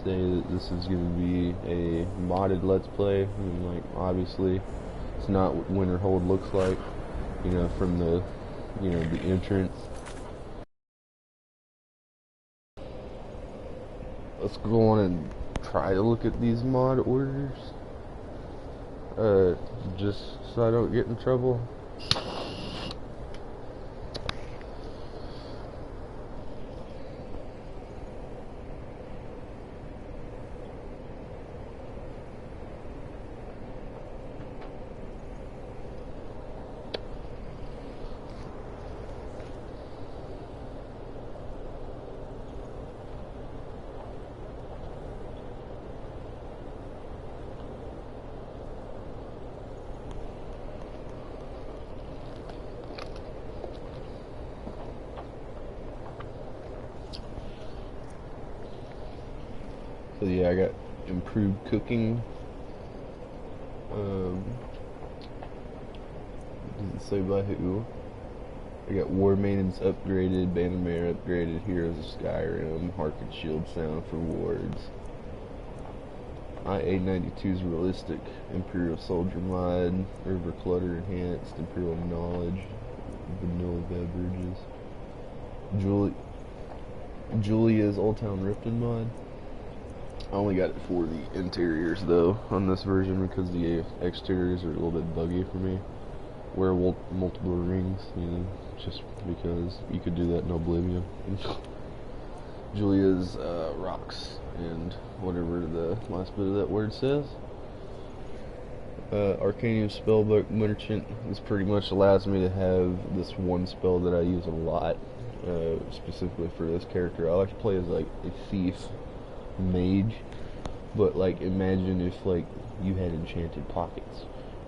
say that this is going to be a modded Let's Play. I mean, like, obviously, it's not what Winterhold looks like, you know, from the, you know, the entrance. Let's go on and try to look at these mod orders, just so I don't get in trouble. So yeah, I got improved cooking. Doesn't say by who. I got War Maidens upgraded, Band of Mare upgraded, Heroes of Skyrim, Hark and Shield Sound for wards. IA92's realistic, Imperial Soldier mod, River Clutter enhanced, Imperial Knowledge, vanilla beverages. Julia's Old Town Riften mod. I only got it for the interiors though on this version because the exteriors are a little bit buggy for me. Wear multiple rings, you know, just because you could do that in Oblivion. Julia's rocks and whatever the last bit of that word says. Arcanium Spellbook Merchant. This pretty much allows me to have this one spell that I use a lot, specifically for this character. I like to play as like a thief mage, but like imagine if like you had enchanted pockets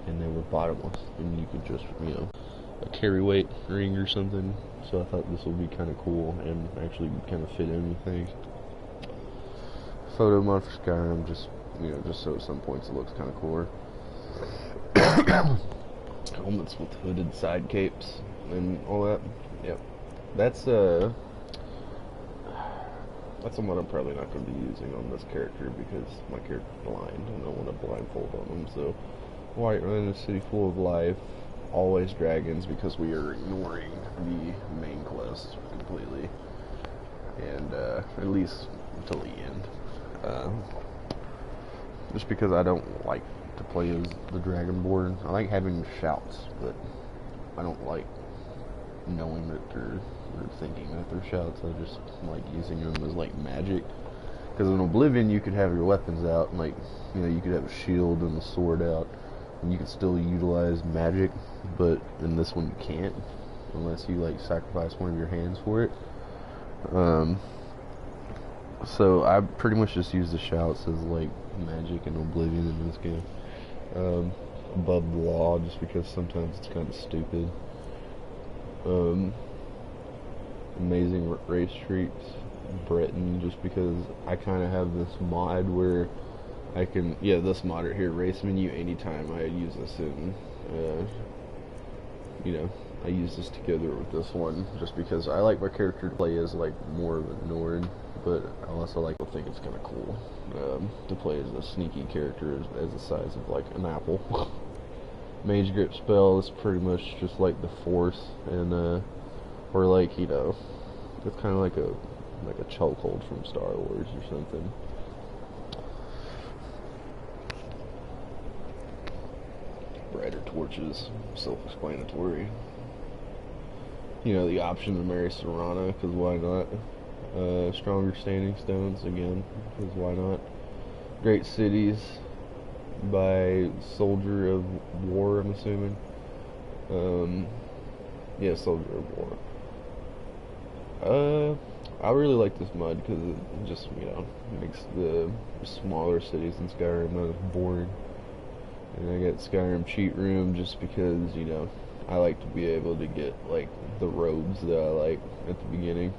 and they were bottomless and you could just, you know, a carry weight ring or something. So I thought this would be kind of cool and actually kind of fit in with things. Photo mod for Skyrim, just, you know, just so at some points it looks kind of cooler. Helmets with hooded side capes and all that. Yep, that's something I'm probably not going to be using on this character because my character's blind and I want a blindfold on him. So, White Run, a city full of life, always dragons because we are ignoring the main quest completely, and at least until the end. Just because I don't like to play as the Dragonborn. I like having shouts, but I don't like knowing that they're thinking that they're shouts. I just like using them as like magic. Because in Oblivion you could have your weapons out, and like, you know, you could have a shield and a sword out, and you could still utilize magic. But in this one you can't, unless you like sacrifice one of your hands for it. So I pretty much just use the shouts as like magic in Oblivion in this game. Above the law, just because sometimes it's kind of stupid. Amazing race treats, Breton, just because I kind of have this mod where I can, yeah, this mod right here, race menu, anytime I use this in, you know, I use this together with this one, just because I like my character to play as like more of a Nord, but I also like to think it's kind of cool, to play as a sneaky character as the size of like an apple. Mage grip spell is pretty much just like the force, and or like, you know, it's kind of like a chokehold from Star Wars or something. Brighter torches, self-explanatory. You know, the option to marry Serana, because why not? Stronger standing stones, again, because why not? Great cities by Soldier of War, I'm assuming. Yeah, Soldier of War. I really like this mod because it just, you know, makes the smaller cities in Skyrim not as boring. And I got Skyrim cheat room just because, you know, I like to be able to get like the robes that I like at the beginning.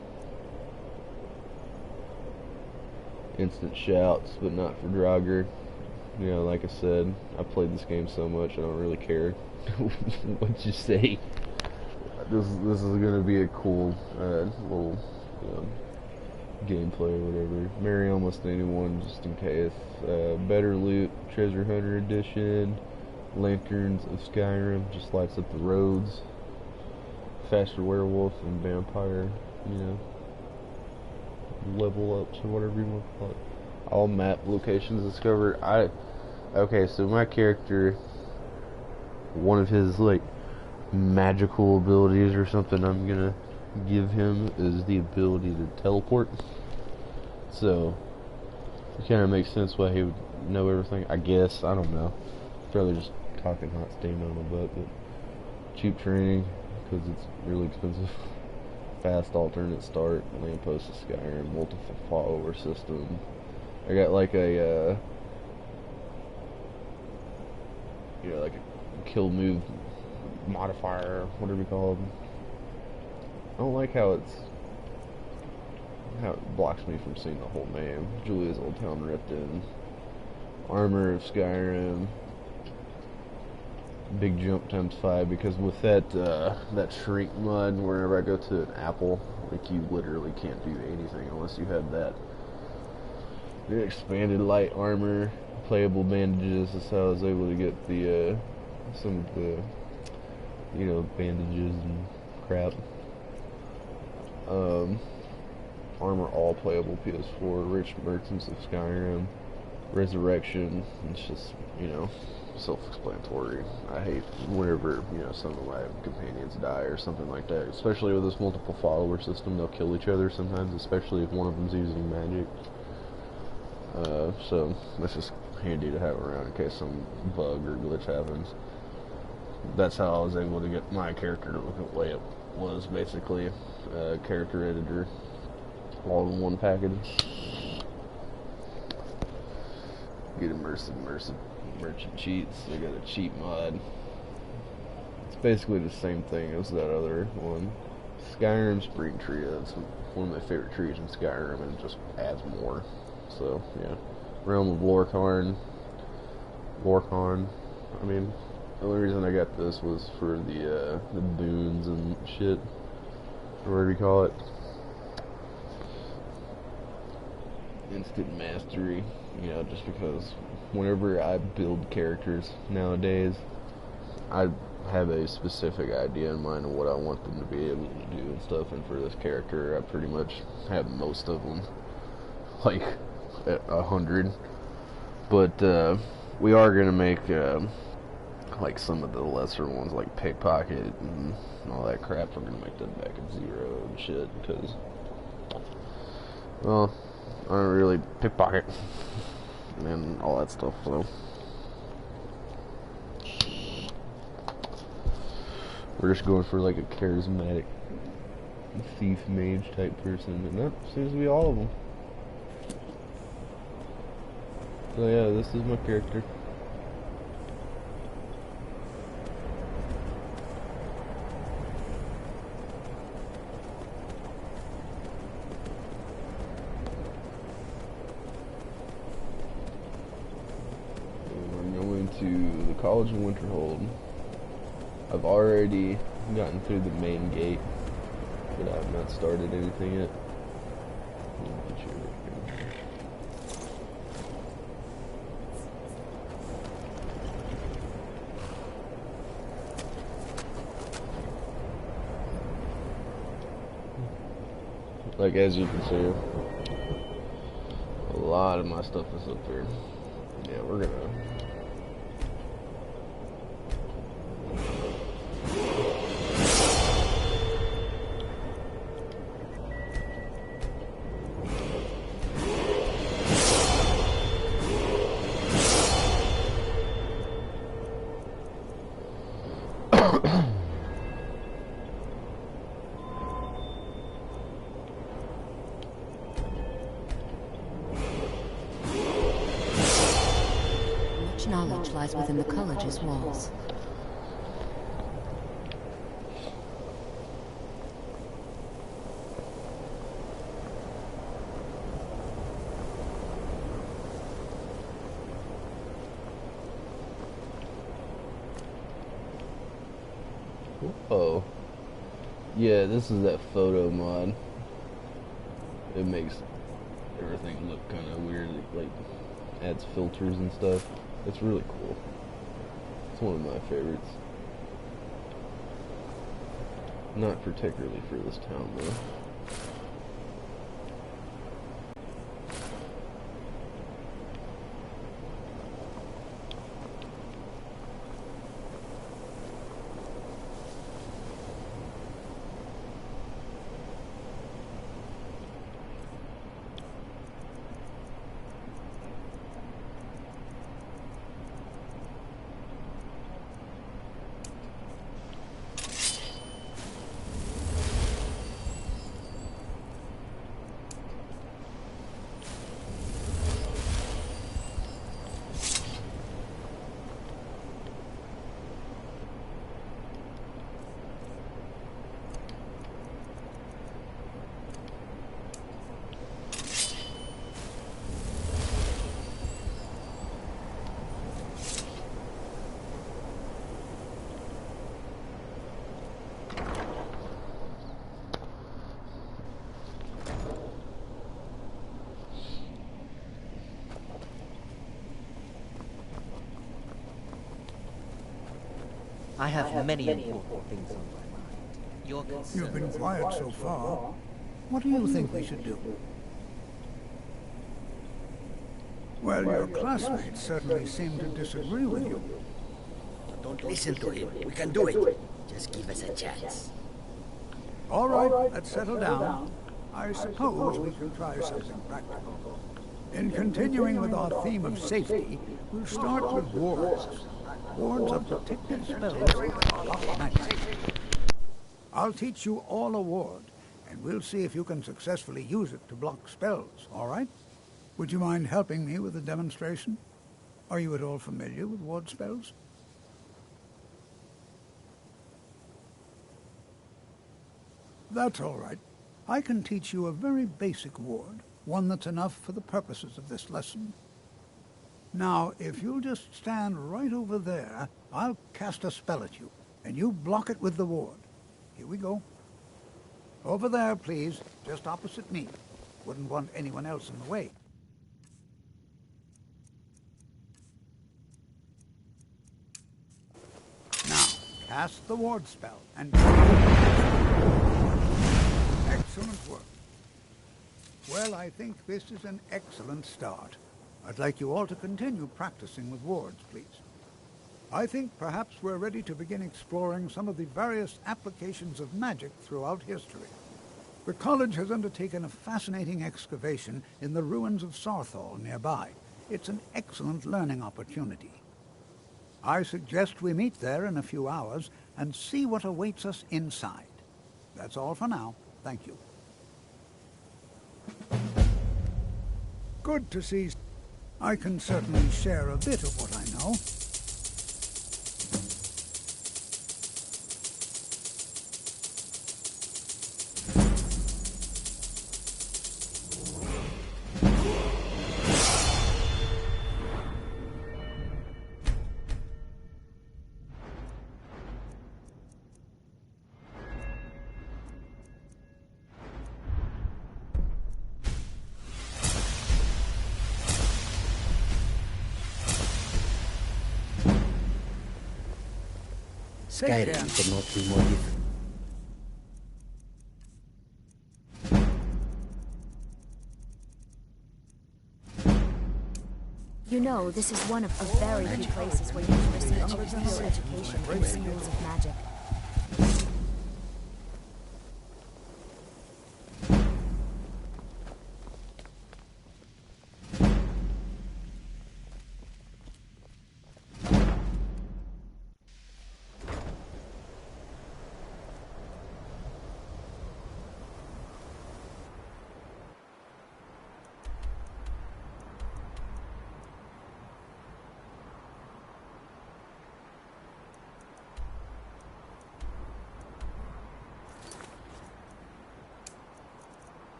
Instant shouts, but not for Draugr. You know, like I said, I played this game so much I don't really care what you say. This is gonna be a cool little gameplay or whatever. Marry almost anyone just in case. Better loot, treasure hunter edition, lanterns of Skyrim, just lights up the roads. Faster werewolf and vampire, you know, level ups or whatever you want to call it. All map locations discovered. Okay, so my character, one of his like magical abilities or something I'm gonna give him is the ability to teleport. So it kind of makes sense why he would know everything, I guess. I don't know. Probably just talking hot steam on my butt, but cheap training because it's really expensive. Fast alternate start, lamppost of Skyrim, multiple follower system. I got like a like a kill move modifier, whatever you call it. I don't like how it blocks me from seeing the whole name. Julia's Old Town Ripped In. Armor of Skyrim. Big jump times 5, because with that shrink mud, whenever I go to an apple, like, you literally can't do anything unless you have that. The expanded light armor, playable bandages. That's how I was able to get the some of the bandages and crap. Armor all playable PS4, Rich Merchants of Skyrim, Resurrection. It's just, self-explanatory. I hate whenever, some of my companions die or something like that. Especially with this multiple follower system, they'll kill each other sometimes, especially if one of them's using magic. So that's just handy to have around in case some bug or glitch happens. That's how I was able to get my character to look at the way it was, basically. Character editor, all in one package. Get immersive merchant cheats. I got a cheat mod. It's basically the same thing as that other one. Skyrim Spring Tree. That's one of my favorite trees in Skyrim, and it just adds more. So yeah, Realm of Lorkhorn. I mean, the only reason I got this was for the boons and shit, or whatever you call it. Instant mastery, just because whenever I build characters nowadays, I have a specific idea in mind of what I want them to be able to do and stuff, and for this character, I pretty much have most of them, like, at 100. But we are going to make like some of the lesser ones, like pickpocket and all that crap. We're going to make them back at 0 and shit, because, well, I don't really pickpocket and all that stuff, so we're just going for like a charismatic thief mage type person, and that seems to be all of them. So yeah, this is my character. To the College of Winterhold. I've already gotten through the main gate, but I have not started anything yet. Like, as you can see, a lot of my stuff is up here. Yeah, we're gonna knowledge lies within the college's walls. Oh, yeah, this is that photo mod. It makes everything look kind of weird. It, like, adds filters and stuff. It's really cool. It's one of my favorites. Not particularly for this town, though. I have many important things on my mind. Your concern. You've been quiet so far. What do you think we should do? Well, your classmates certainly seem to disagree with you. Don't listen to him. We can do it. Just give us a chance. All right, let's settle down. I suppose we can try something practical. In continuing with our theme of safety, we'll start with wards. Wards are protective spells of magic. I'll teach you all a ward, and we'll see if you can successfully use it to block spells, all right? Would you mind helping me with a demonstration? Are you at all familiar with ward spells? That's all right. I can teach you a very basic ward, one that's enough for the purposes of this lesson. Now, if you'll just stand right over there, I'll cast a spell at you, and you block it with the ward. Here we go. Over there, please, just opposite me. Wouldn't want anyone else in the way. Now, cast the ward spell, and... Excellent work. Well, I think this is an excellent start. I'd like you all to continue practicing with wards, please. I think perhaps we're ready to begin exploring some of the various applications of magic throughout history. The college has undertaken a fascinating excavation in the ruins of Sarthal nearby. It's an excellent learning opportunity. I suggest we meet there in a few hours and see what awaits us inside. That's all for now. Thank you. Good to see. I can certainly share a bit of what I know. Skyrim could not be more different. You know, this is one of the very few places where you can receive a real education in the schools of magic.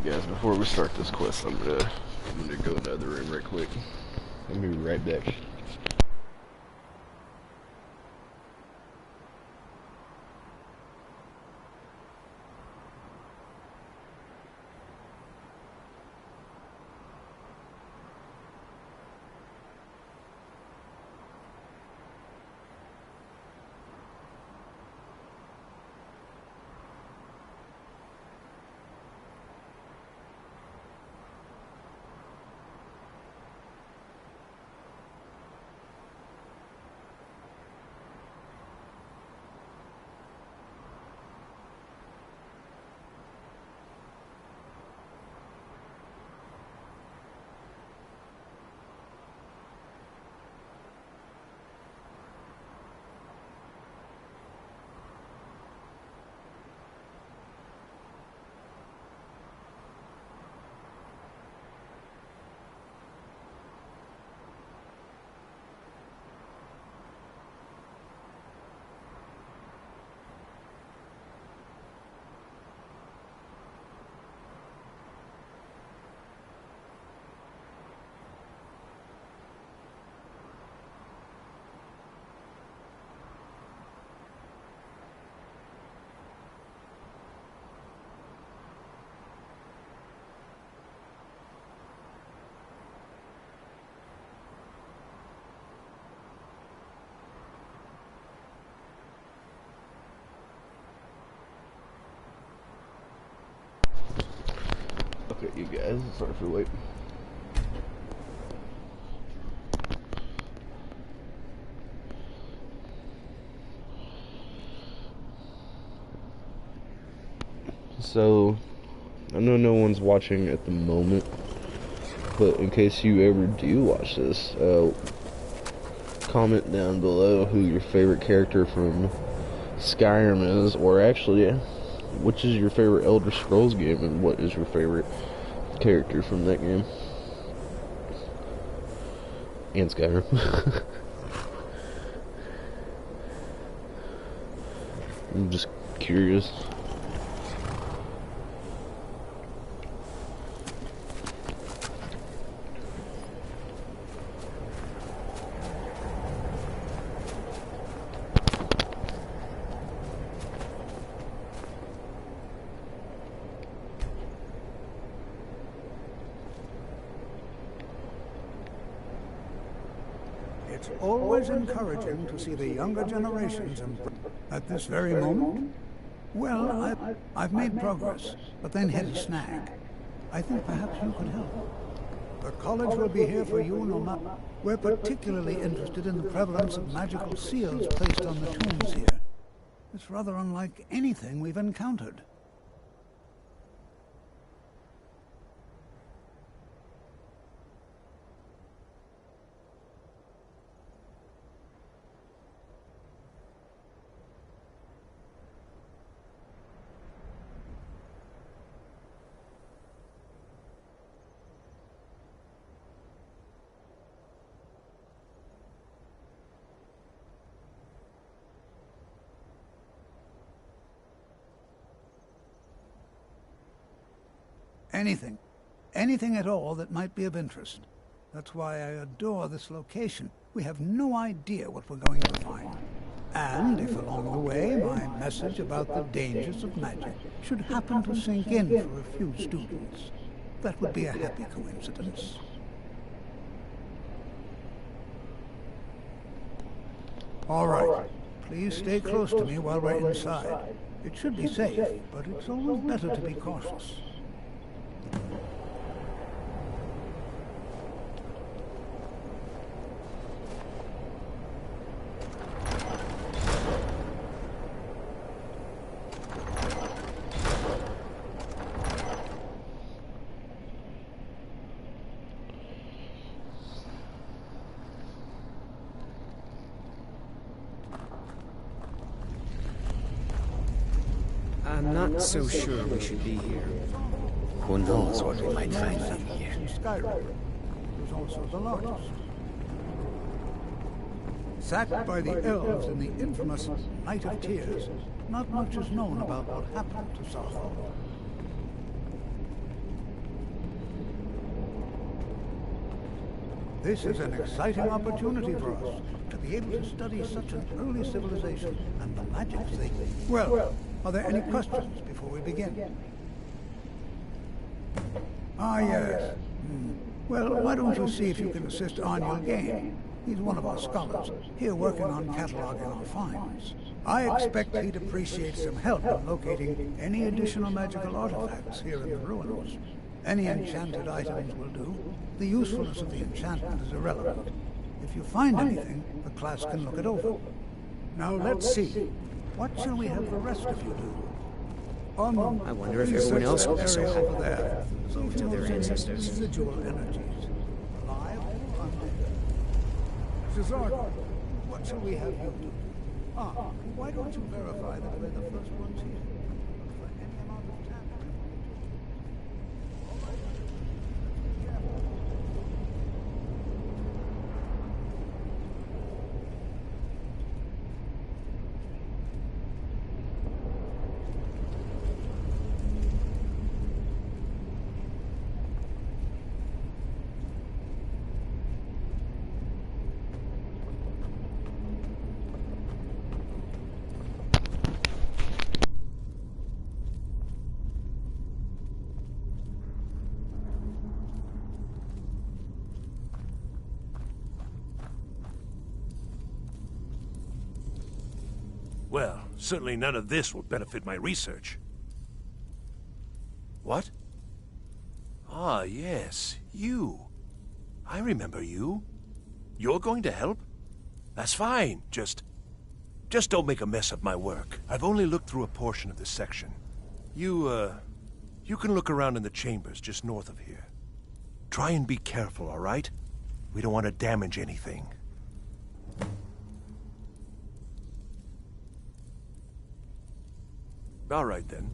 Guys, before we start this quest, I'm gonna go in the other room right quick. I'll be right back. Okay, you guys, sorry for waiting. So, I know no one's watching at the moment, but in case you ever do watch this, comment down below who your favorite character from Skyrim is, or actually, which is your favorite Elder Scrolls game, and what is your favorite character from that game? And Skyrim. I'm just curious. It's always encouraging to see the younger generations at this very moment. Well, I've made progress, but then hit a snag. I think perhaps you could help. The college will be here for you no matter. We're particularly interested in the prevalence of magical seals placed on the tombs here. It's rather unlike anything we've encountered. Anything. Anything at all that might be of interest. That's why I adore this location. We have no idea what we're going to find. And if along the way my message about the dangers of magic should happen to sink in for a few students, that would be a happy coincidence. All right. Please stay close to me while we're inside. It should be safe, but it's always better to be cautious. I'm not so sure we should be here. Who knows what we might find in here? Skyrim was also the largest. Sacked by the elves in the infamous Night of Tears, not much is known about what happened to Sappho. This is an exciting opportunity for us to be able to study such an early civilization and the magics they... Well, are there any questions before we begin? Ah, yes. Well, why don't you see if you can assist Anya Gain? He's one of our scholars, here working on cataloging our finds. I expect he'd appreciate some help in locating any additional magical artifacts here in the ruins. Any enchanted items will do. The usefulness of the enchantment is irrelevant. If you find anything, the class can look it over. Now let's see. What shall we have the rest of you do? I wonder if everyone else will be so happy over there. to their ancestors. Residual energies. Alive or undead? Cesar, what shall we have you do? Why don't you verify that we're the first ones here? For any amount of time. Well, certainly none of this will benefit my research. What? Ah, yes, you. I remember you. You're going to help? That's fine. Just don't make a mess of my work. I've only looked through a portion of this section. You can look around in the chambers just north of here. Try and be careful, all right? We don't want to damage anything. All right, then.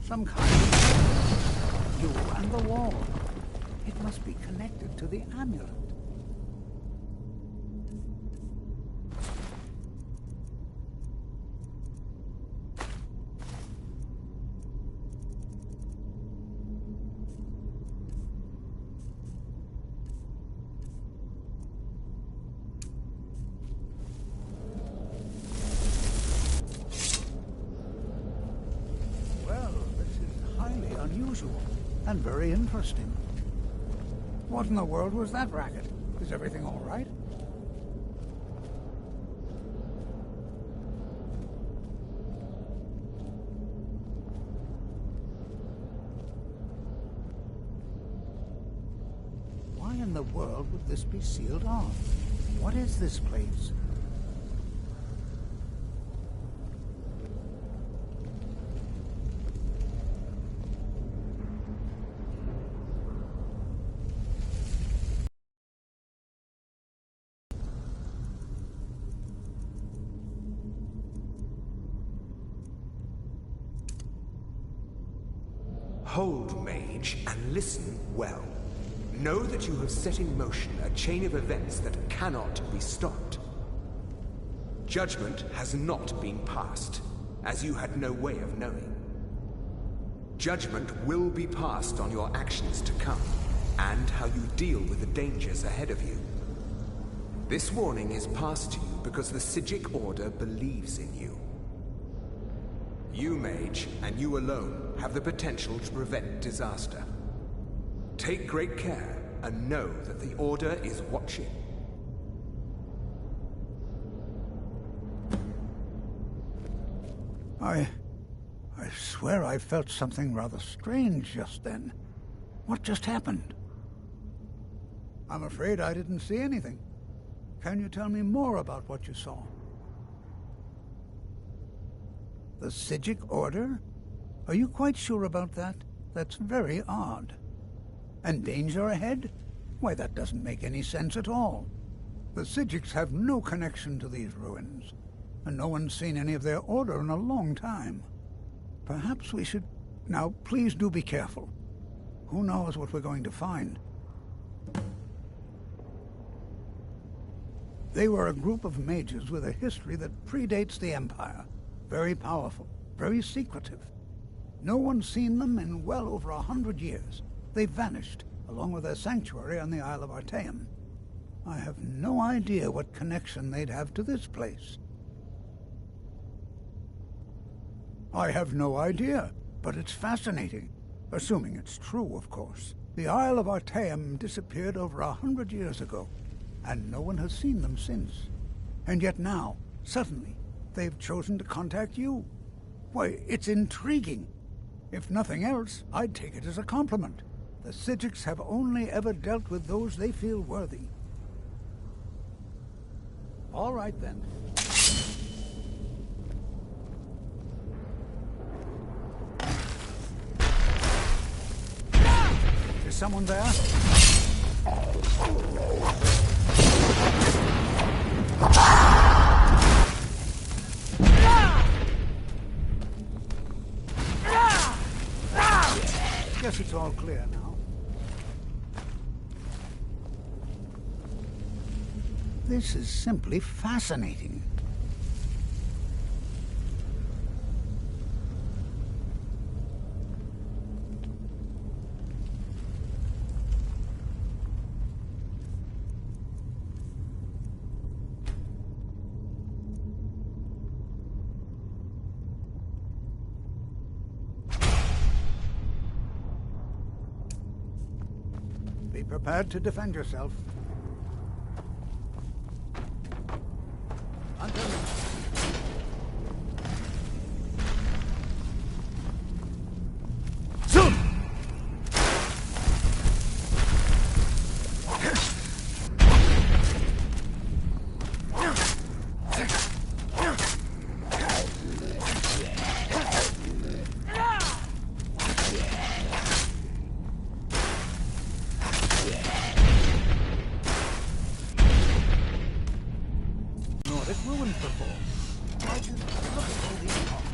Some kind of... You and the wall. It must be connected to the amulet. And very interesting. What in the world was that racket? Is everything all right? Why in the world would this be sealed off? What is this place? Hold, mage, and listen well. Know that you have set in motion a chain of events that cannot be stopped. Judgment has not been passed, as you had no way of knowing. Judgment will be passed on your actions to come, and how you deal with the dangers ahead of you. This warning is passed to you because the Psijic Order believes in you. You, mage, and you alone, have the potential to prevent disaster. Take great care, and know that the Order is watching. I swear I felt something rather strange just then. What just happened? I'm afraid I didn't see anything. Can you tell me more about what you saw? The Psijic Order? Are you quite sure about that? That's very odd. And danger ahead? Why, that doesn't make any sense at all. The Psijics have no connection to these ruins, and no one's seen any of their order in a long time. Perhaps we should... Now, please do be careful. Who knows what we're going to find? They were a group of mages with a history that predates the Empire. Very powerful, very secretive. No one's seen them in well over 100 years. They vanished, along with their sanctuary on the Isle of Artaeum. I have no idea what connection they'd have to this place. I have no idea, but it's fascinating. Assuming it's true, of course. The Isle of Artaeum disappeared over 100 years ago, and no one has seen them since. And yet now, suddenly, they've chosen to contact you. Why, it's intriguing. If nothing else, I'd take it as a compliment. The Psijics have only ever dealt with those they feel worthy. All right, then. Is someone there? it's all clear now. This is simply fascinating. Be prepared to defend yourself. Hunter. Soon! Nordic ruins before. Why just look at all these columns?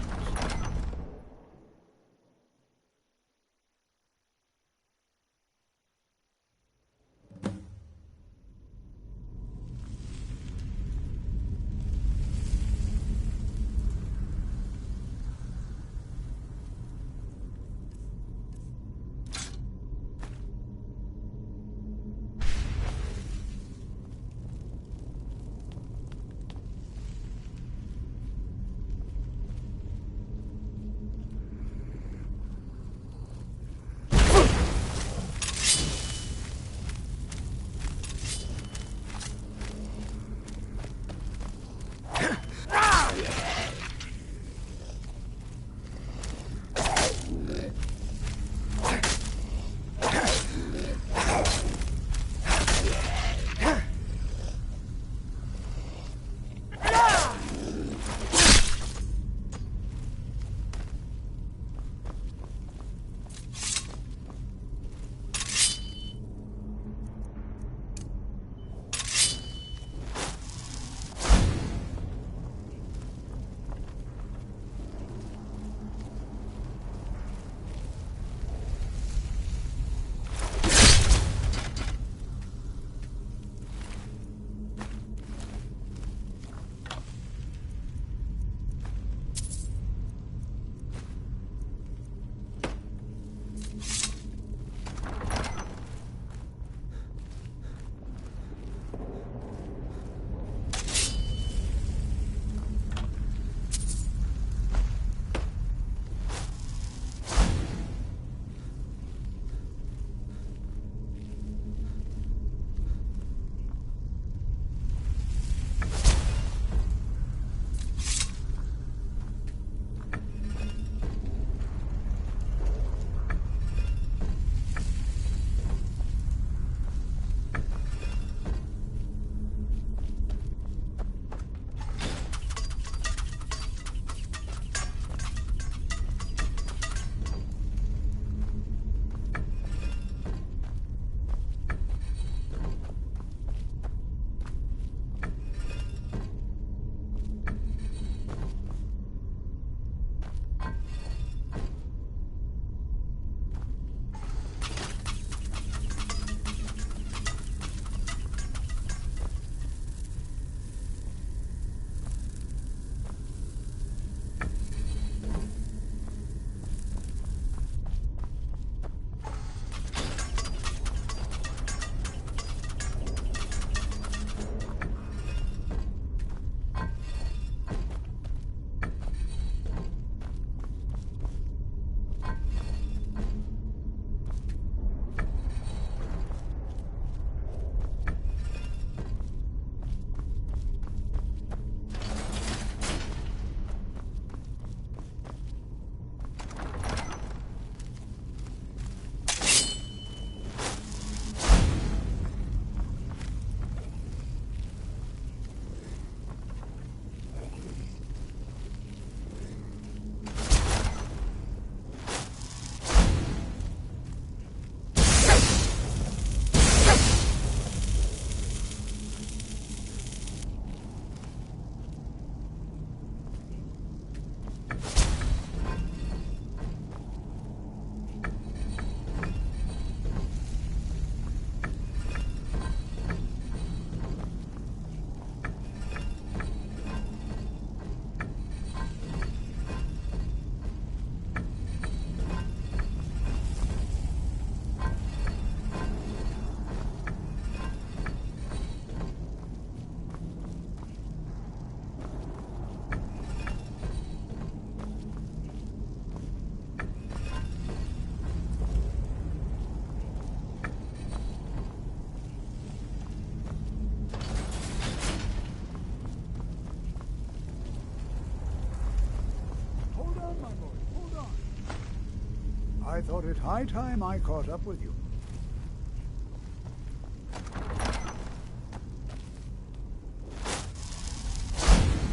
I thought it high time I caught up with you.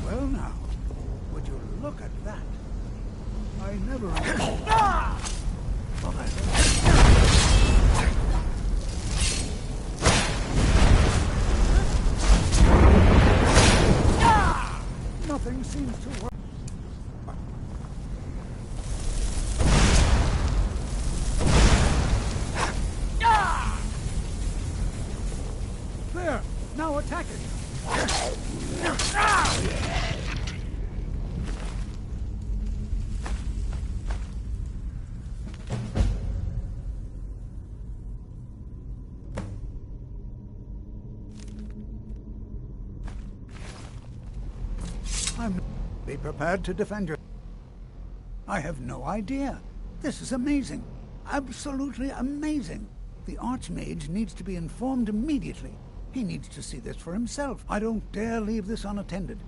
Well now, would you look at that? I never... Nothing seems to work. There! Now attack it! Be prepared to defend your... I have no idea. This is amazing. Absolutely amazing. The Archmage needs to be informed immediately. He needs to see this for himself. I don't dare leave this unattended.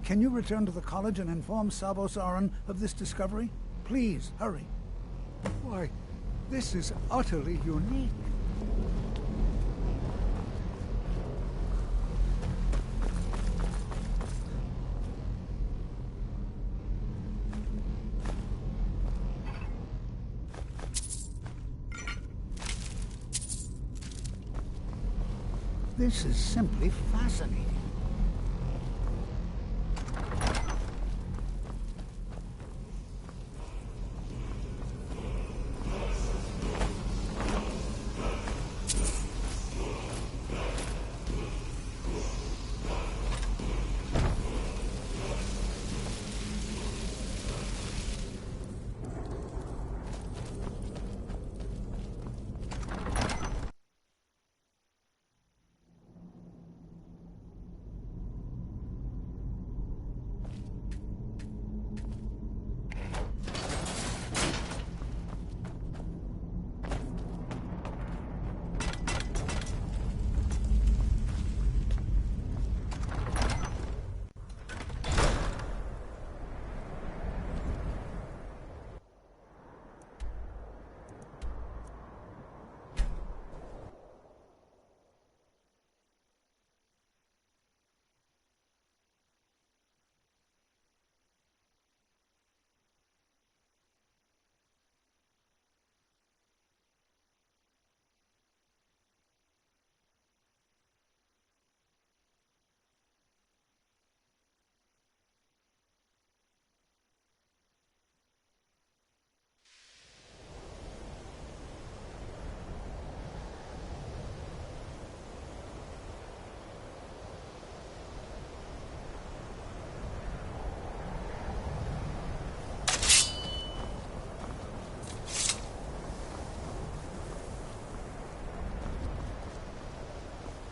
Can you return to the college and inform Savos Aran of this discovery? Please, hurry. Why, this is utterly unique. This is simply fascinating.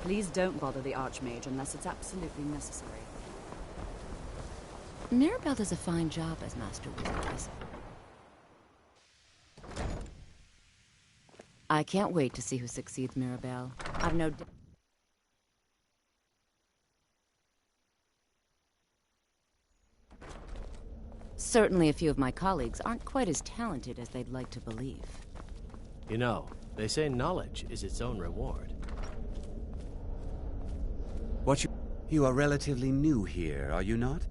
Please don't bother the Archmage unless it's absolutely necessary. Mirabelle does a fine job as Master Wizard. I can't wait to see who succeeds Mirabelle. I've no doubt. Certainly a few of my colleagues aren't quite as talented as they'd like to believe. You know, they say knowledge is its own reward. You are relatively new here, are you not?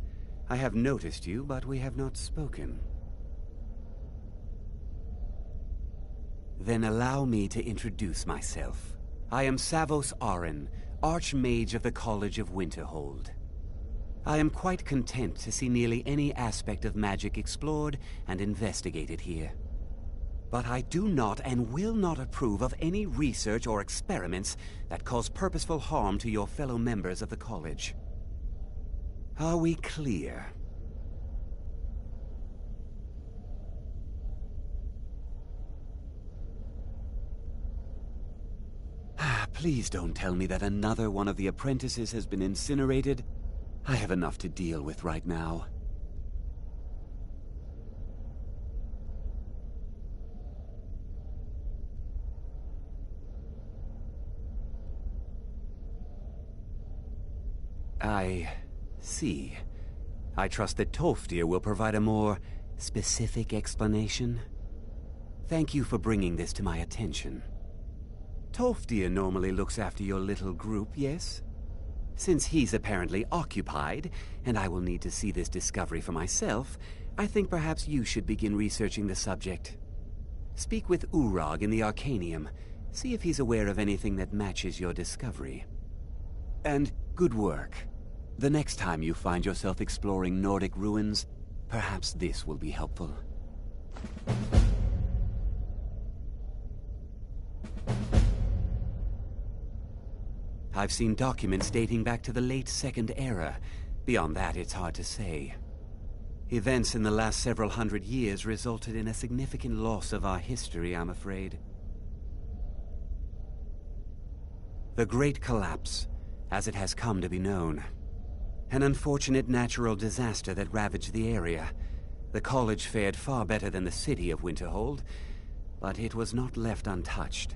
I have noticed you, but we have not spoken. Then allow me to introduce myself. I am Savos Aran, Archmage of the College of Winterhold. I am quite content to see nearly any aspect of magic explored and investigated here. But I do not and will not approve of any research or experiments that cause purposeful harm to your fellow members of the college. Are we clear? Please don't tell me that another one of the apprentices has been incinerated. I have enough to deal with right now. I see. I trust that Tolfdir will provide a more specific explanation. Thank you for bringing this to my attention. Tolfdir normally looks after your little group, yes? Since he's apparently occupied, and I will need to see this discovery for myself, I think perhaps you should begin researching the subject. Speak with Urag in the Arcanium. See if he's aware of anything that matches your discovery. And good work. The next time you find yourself exploring Nordic ruins, perhaps this will be helpful. I've seen documents dating back to the late Second Era. Beyond that, it's hard to say. Events in the last several hundred years resulted in a significant loss of our history, I'm afraid. The Great Collapse, as it has come to be known. An unfortunate natural disaster that ravaged the area. The college fared far better than the city of Winterhold, but it was not left untouched.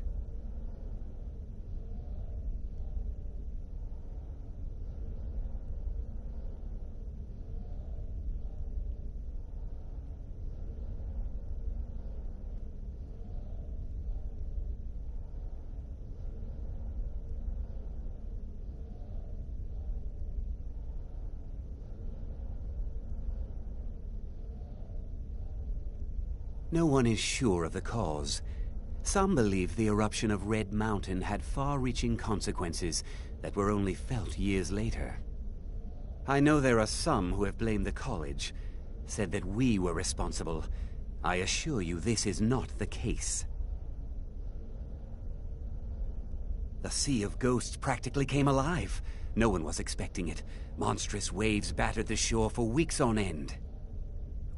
No one is sure of the cause. Some believe the eruption of Red Mountain had far-reaching consequences that were only felt years later. I know there are some who have blamed the college, said that we were responsible. I assure you this is not the case. The Sea of Ghosts practically came alive. No one was expecting it. Monstrous waves battered the shore for weeks on end.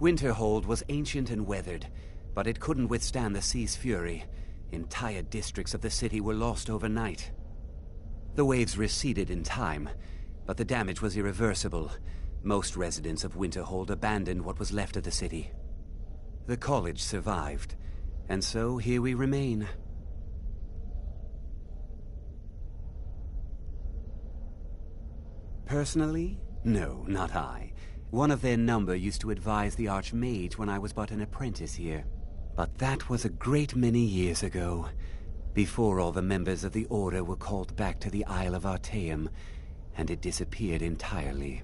Winterhold was ancient and weathered, but it couldn't withstand the sea's fury. Entire districts of the city were lost overnight. The waves receded in time, but the damage was irreversible. Most residents of Winterhold abandoned what was left of the city. The college survived, and so here we remain. Personally? No, not I. One of their number used to advise the Archmage when I was but an apprentice here. But that was a great many years ago, before all the members of the Order were called back to the Isle of Artaeum, and it disappeared entirely.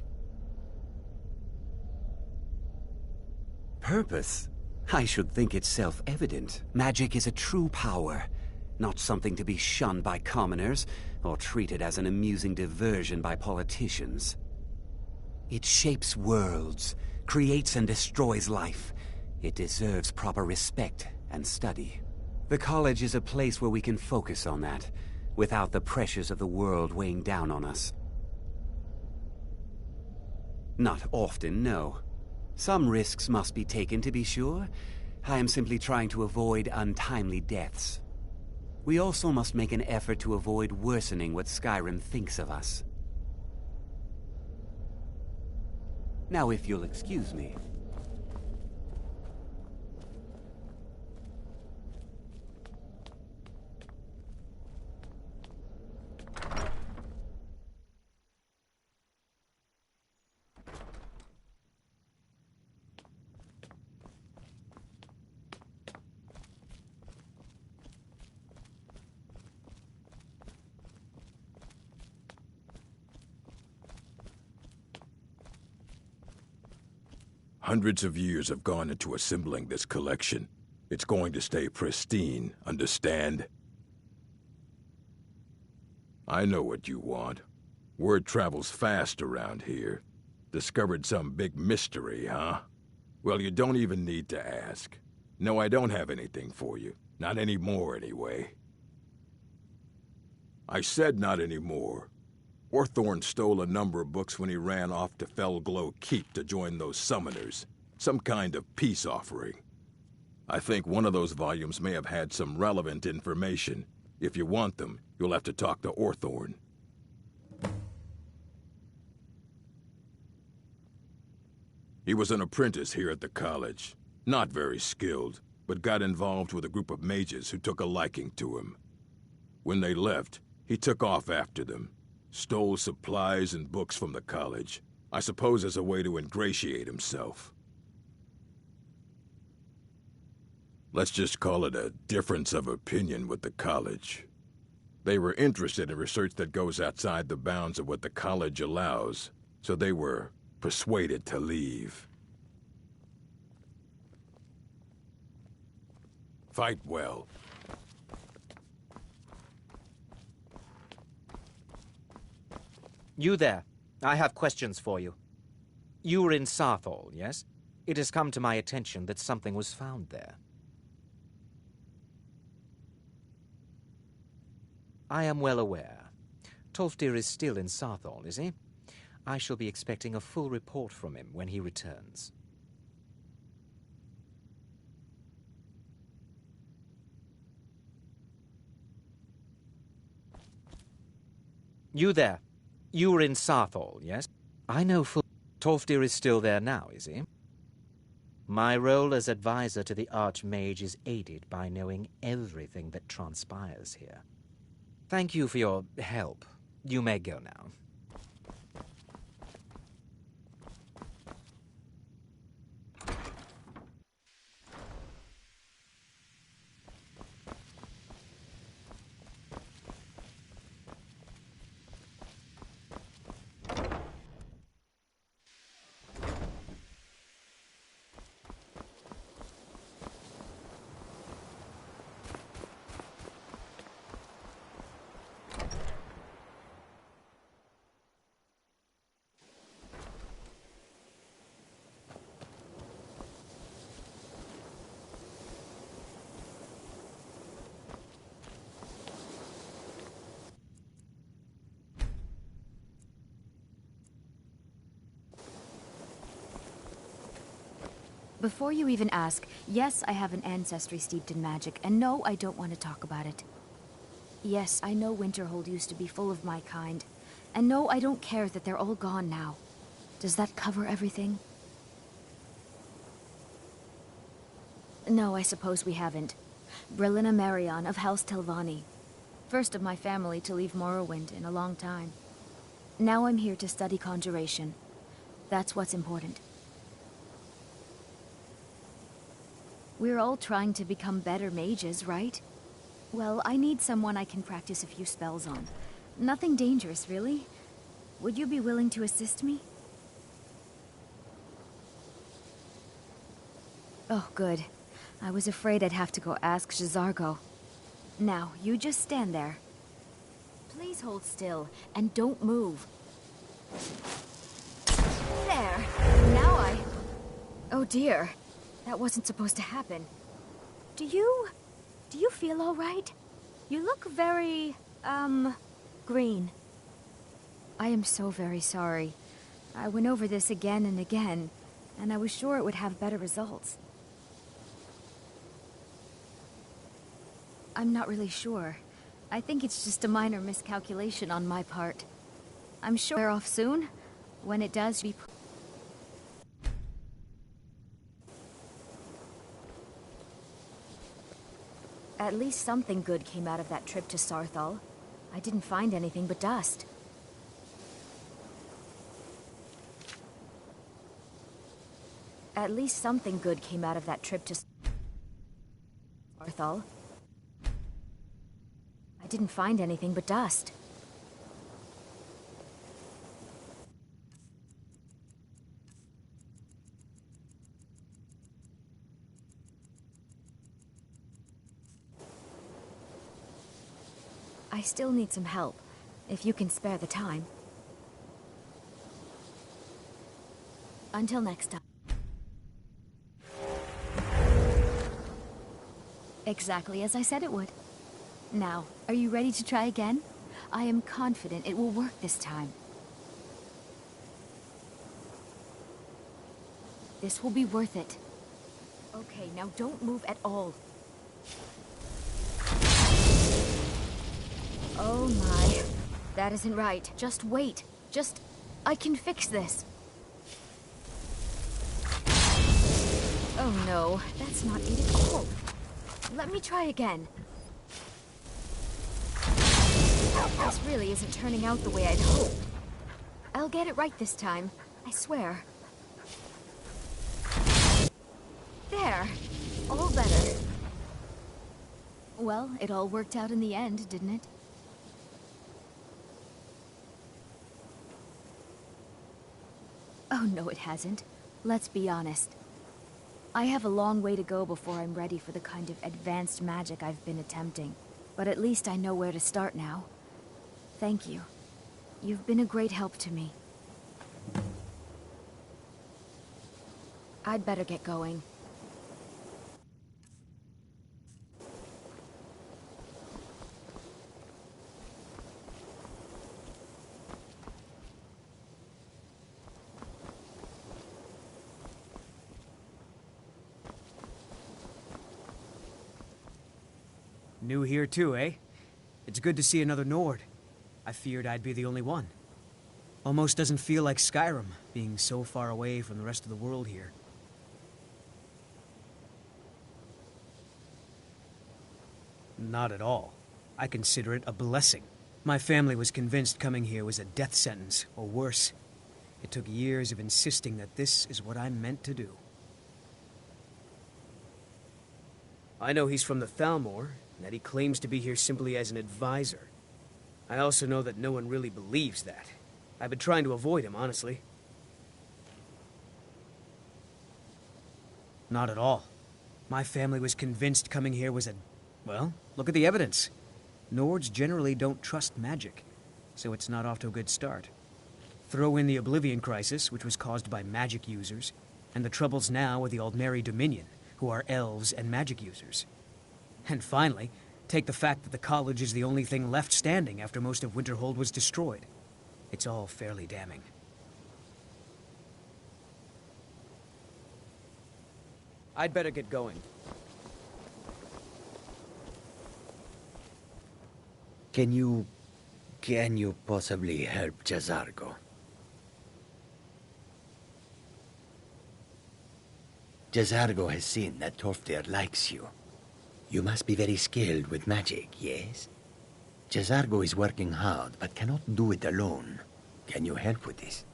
Purpose? I should think it's self-evident. Magic is a true power, not something to be shunned by commoners, or treated as an amusing diversion by politicians. It shapes worlds, creates and destroys life. It deserves proper respect and study. The college is a place where we can focus on that, without the pressures of the world weighing down on us. Not often, no. Some risks must be taken, to be sure. I am simply trying to avoid untimely deaths. We also must make an effort to avoid worsening what Skyrim thinks of us. Now, if you'll excuse me. Hundreds of years have gone into assembling this collection. It's going to stay pristine, understand? I know what you want. Word travels fast around here. Discovered some big mystery, huh? Well, you don't even need to ask. No, I don't have anything for you. Not anymore, anyway. I said not anymore. Orthorn stole a number of books when he ran off to Felglow Keep to join those summoners. Some kind of peace offering. I think one of those volumes may have had some relevant information. If you want them, you'll have to talk to Orthorn. He was an apprentice here at the college. Not very skilled, but got involved with a group of mages who took a liking to him. When they left, he took off after them. Stole supplies and books from the college. I suppose as a way to ingratiate himself. Let's just call it a difference of opinion with the college. They were interested in research that goes outside the bounds of what the college allows, so they were persuaded to leave. Fight well. You there. I have questions for you. You were in Sarthal, yes? It has come to my attention that something was found there. I am well aware. Tolfdir is still in Sarthal, is he? I shall be expecting a full report from him when he returns. You there. You were in Sarthal, yes? I know full... Tolfdir is still there now, is he? My role as advisor to the Archmage is aided by knowing everything that transpires here. Thank you for your help. You may go now. Before you even ask, yes, I have an ancestry steeped in magic, and no, I don't want to talk about it. Yes, I know Winterhold used to be full of my kind, and no, I don't care that they're all gone now. Does that cover everything? No, I suppose we haven't. Brillina Marion of House Telvanni. First of my family to leave Morrowind in a long time. Now I'm here to study conjuration. That's what's important. We're all trying to become better mages, right? Well, I need someone I can practice a few spells on. Nothing dangerous, really. Would you be willing to assist me? Oh, good. I was afraid I'd have to go ask J'zargo. Now, you just stand there. Please hold still, and don't move. There! Now I... Oh dear. That wasn't supposed to happen. Do you feel all right? You look very, green. I am so very sorry. I went over this again and again, and I was sure it would have better results. I'm not really sure. I think it's just a minor miscalculation on my part. I'm sure we're off soon. When it does, be... At least something good came out of that trip to Sarthal. I didn't find anything but dust. At least something good came out of that trip to Sarthal. I didn't find anything but dust. I still need some help, if you can spare the time. Until next time. Exactly as I said it would. Now, are you ready to try again? I am confident it will work this time. This will be worth it. Okay, now don't move at all. Oh my. That isn't right. Just wait. I can fix this. Oh no, that's not it at all. Let me try again. This really isn't turning out the way I'd hoped. I'll get it right this time. I swear. There. All better. Well, it all worked out in the end, didn't it? Oh, no it hasn't. Let's be honest. I have a long way to go before I'm ready for the kind of advanced magic I've been attempting. But at least I know where to start now. Thank you. You've been a great help to me. I'd better get going. New here too, eh? It's good to see another Nord. I feared I'd be the only one. Almost doesn't feel like Skyrim, being so far away from the rest of the world here. Not at all. I consider it a blessing. My family was convinced coming here was a death sentence, or worse. It took years of insisting that this is what I'm meant to do. I know he's from the Thalmor, and that he claims to be here simply as an advisor. I also know that no one really believes that. I've been trying to avoid him, honestly. Not at all. My family was convinced coming here was a... Well, look at the evidence. Nords generally don't trust magic, so it's not off to a good start. Throw in the Oblivion Crisis, which was caused by magic users, and the troubles now with the Aldmeri Dominion, who are elves and magic users. And finally, take the fact that the college is the only thing left standing after most of Winterhold was destroyed. It's all fairly damning. I'd better get going. Can you possibly help Jazargo? Jazargo has seen that Tolfdir likes you. You must be very skilled with magic, yes? Jazargo is working hard, but cannot do it alone. Can you help with this?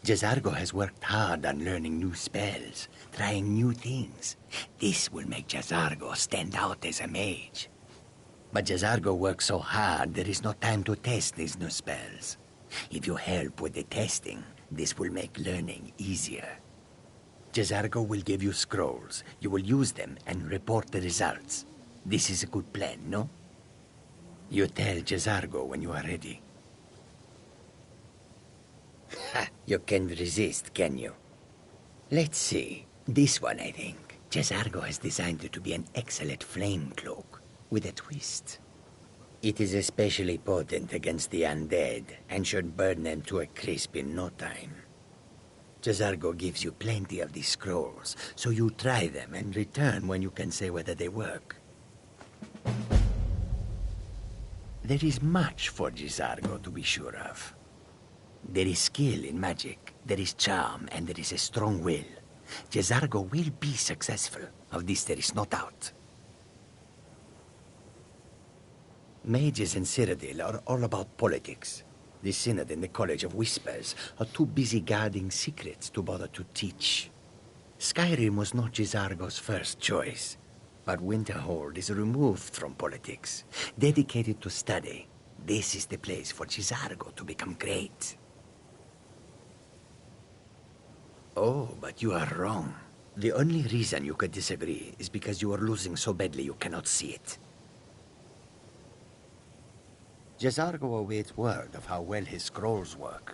Jazargo has worked hard on learning new spells, trying new things. This will make Jazargo stand out as a mage. But Jazargo works so hard, there is no time to test these new spells. If you help with the testing, this will make learning easier. Jazargo will give you scrolls. You will use them and report the results. This is a good plan, no? You tell Jazargo when you are ready. Ha! You can't resist, can you? Let's see. This one, I think. Jazargo has designed it to be an excellent flame cloak, with a twist. It is especially potent against the undead, and should burn them to a crisp in no time. Jazargo gives you plenty of these scrolls, so you try them and return when you can say whether they work. There is much for Jazargo to be sure of. There is skill in magic, there is charm, and there is a strong will. Jazargo will be successful. Of this there is no doubt. Mages in Cyrodiil are all about politics. The Synod and the College of Whispers are too busy guarding secrets to bother to teach. Skyrim was not Jazargo's first choice, but Winterhold is removed from politics, dedicated to study. This is the place for Jazargo to become great. Oh, but you are wrong. The only reason you could disagree is because you are losing so badly you cannot see it. Jazargo awaits word of how well his scrolls work.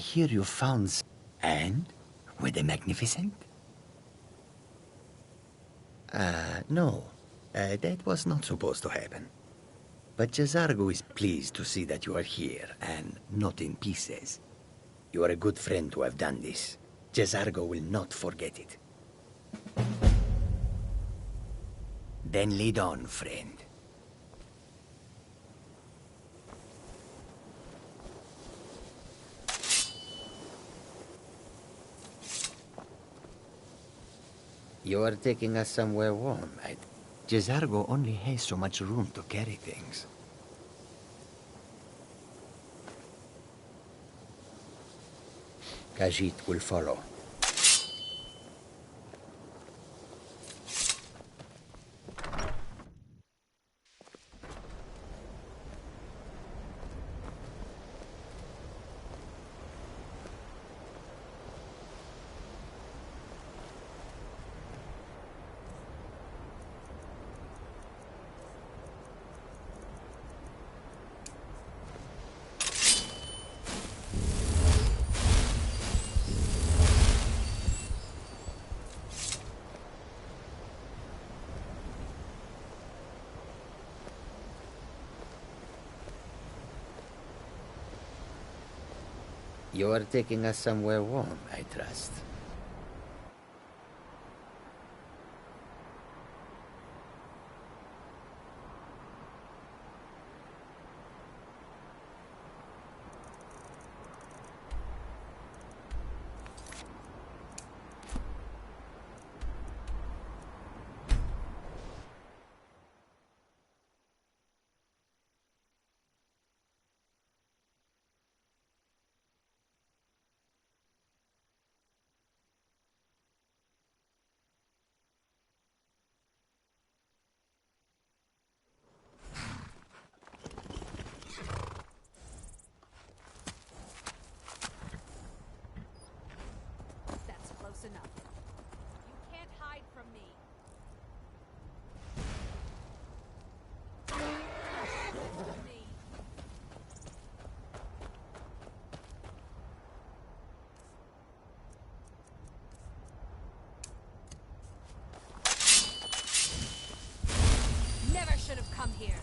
hear you found... And? Were they magnificent? No. That was not supposed to happen. But Jazargo is pleased to see that you are here, and not in pieces. You are a good friend to have done this. Jazargo will not forget it. Then lead on, friend. You are taking us somewhere warm, right? Jazargo only has so much room to carry things. Khajiit will follow. You are taking us somewhere warm, I trust. Enough. You can't hide from me. Never should have come here.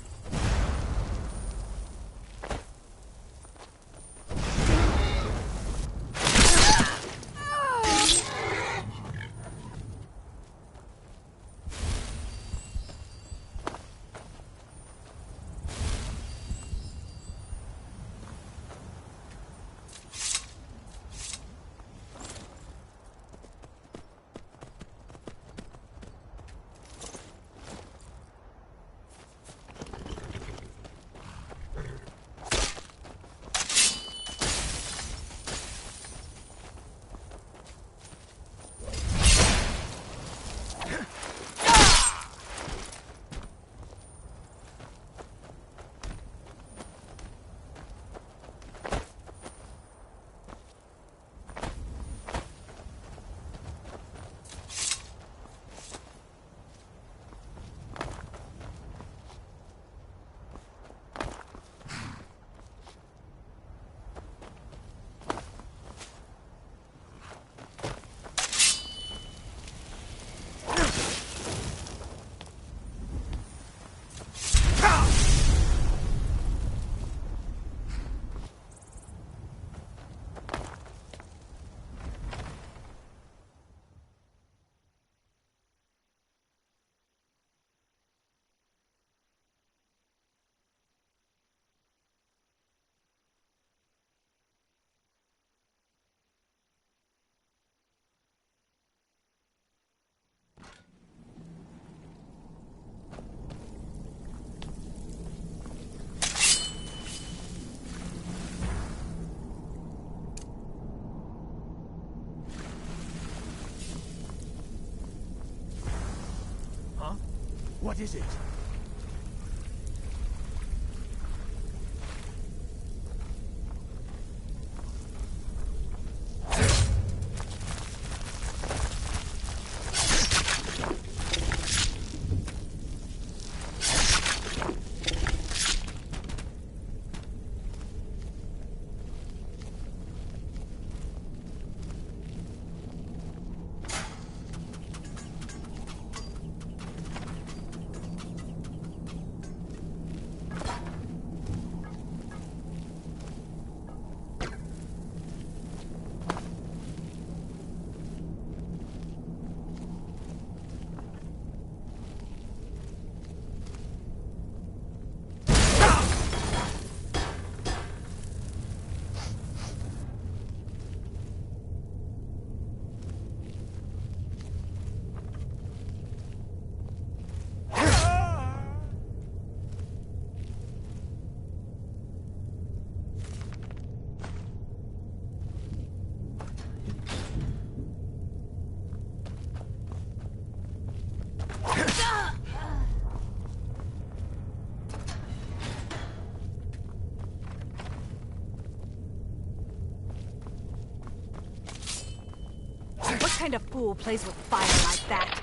What is it? kind of fool plays with fire like that?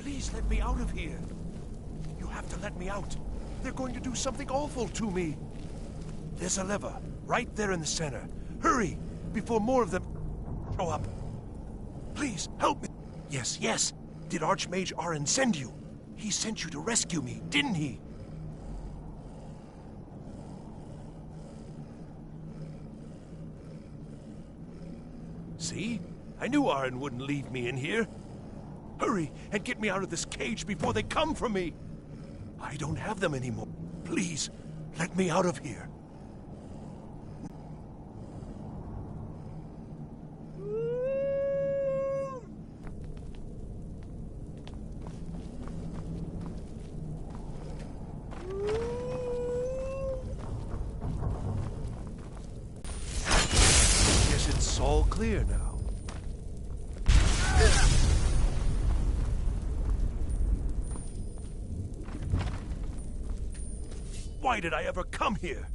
Please let me out of here. You have to let me out. They're going to do something awful to me. There's a lever right there in the center. Hurry, before more of them show up. Please, help me. Yes, yes. Did Archmage Arin send you? He sent you to rescue me, didn't he? See? I knew Arin wouldn't leave me in here. Hurry and get me out of this cage before they come for me. I don't have them anymore. Please, let me out of here. Guess it's all clear now. Why did I ever come here?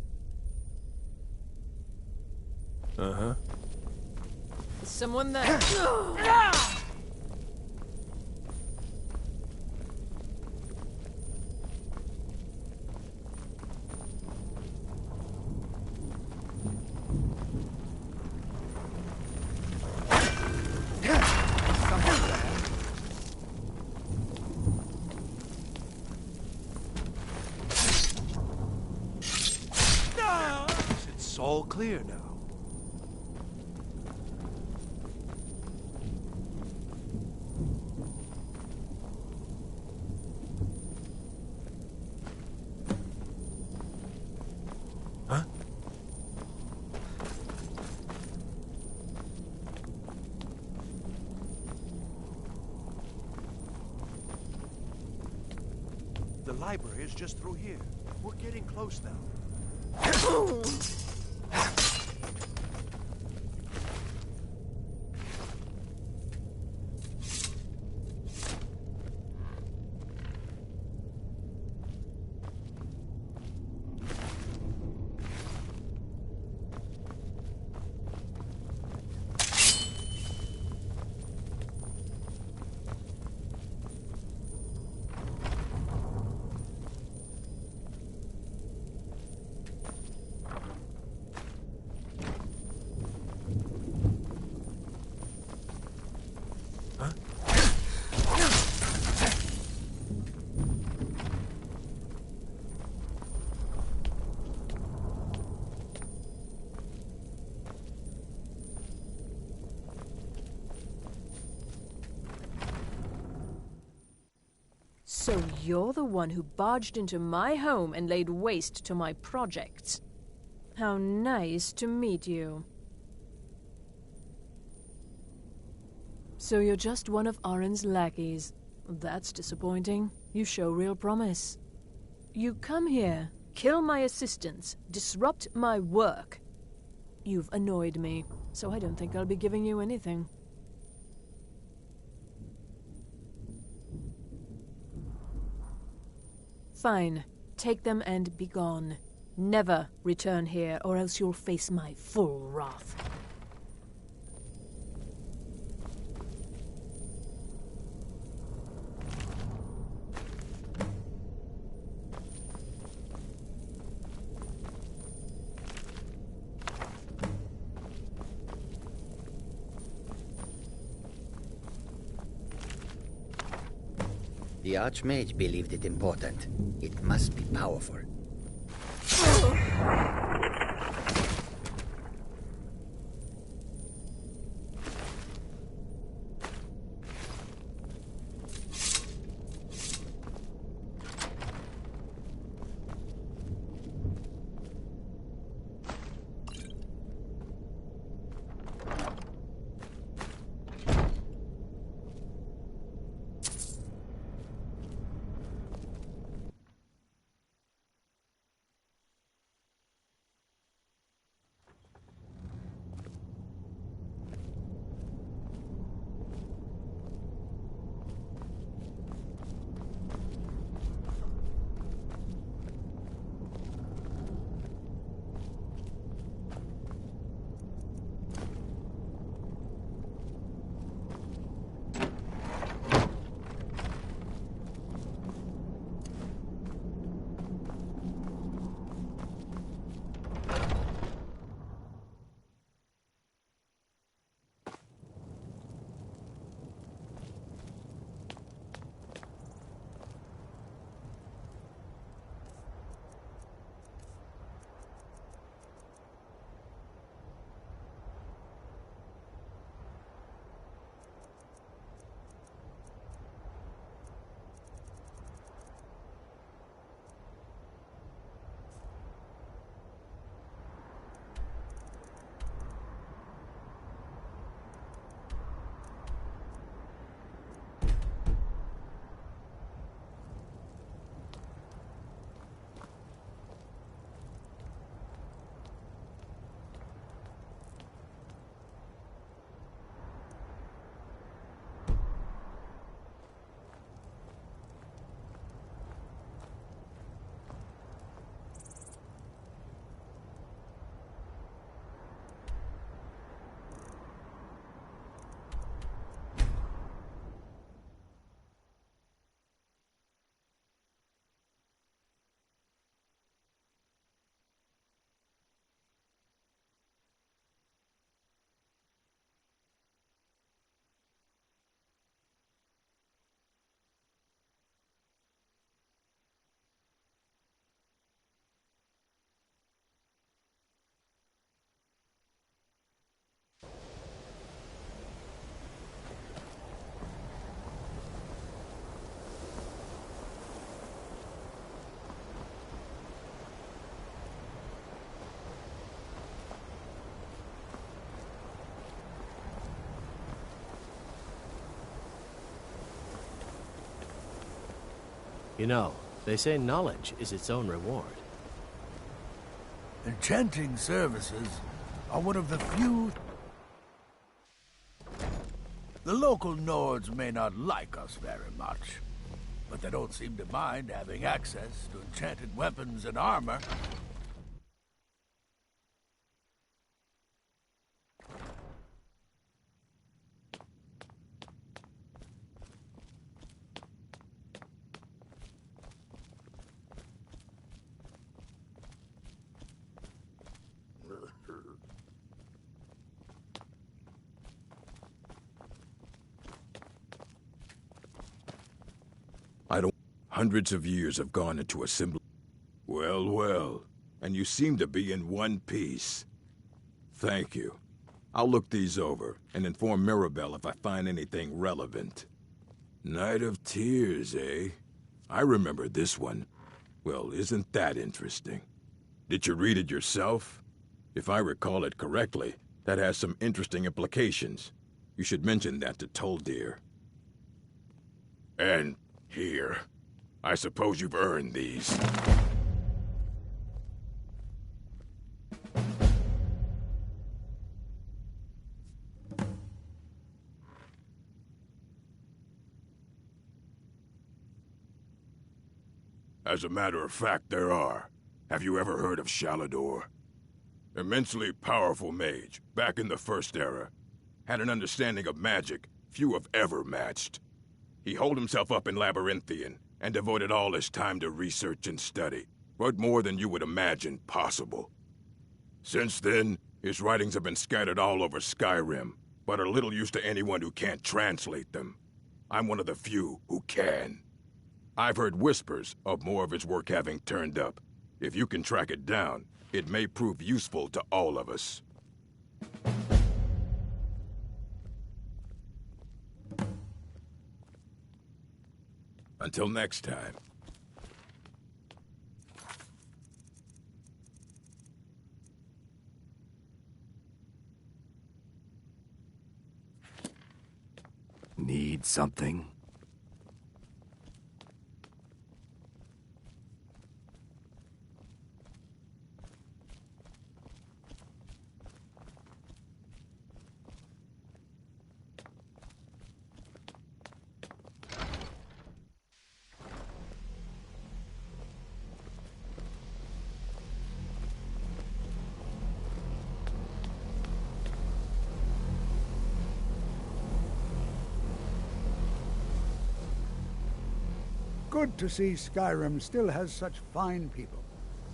Uh-huh. Is someone there? It's all clear now. Huh? The library is just through here. We're getting close now. So you're the one who barged into my home and laid waste to my projects. How nice to meet you. So you're just one of Arin's lackeys. That's disappointing. You show real promise. You come here, kill my assistants, disrupt my work. You've annoyed me, so I don't think I'll be giving you anything. Fine. Take them and be gone. Never return here, or else you'll face my full wrath. The Archmage believed it important. It must be powerful. You know, they say knowledge is its own reward. Enchanting services are one of the few... The local Nords may not like us very much, but they don't seem to mind having access to enchanted weapons and armor. Hundreds of years have gone into assembly. Well, well. And you seem to be in one piece. Thank you. I'll look these over and inform Mirabelle if I find anything relevant. Night of Tears, eh? I remember this one. Well, isn't that interesting? Did you read it yourself? If I recall it correctly, that has some interesting implications. You should mention that to Toldir. And here. I suppose you've earned these. As a matter of fact, there are. Have you ever heard of Shalador? Immensely powerful mage, back in the First Era. Had an understanding of magic few have ever matched. He holed himself up in Labyrinthian, and devoted all his time to research and study, but more than you would imagine possible. Since then, his writings have been scattered all over Skyrim, but are little use to anyone who can't translate them. I'm one of the few who can. I've heard whispers of more of his work having turned up. If you can track it down, it may prove useful to all of us. Until next time. Need something? Good to see Skyrim still has such fine people.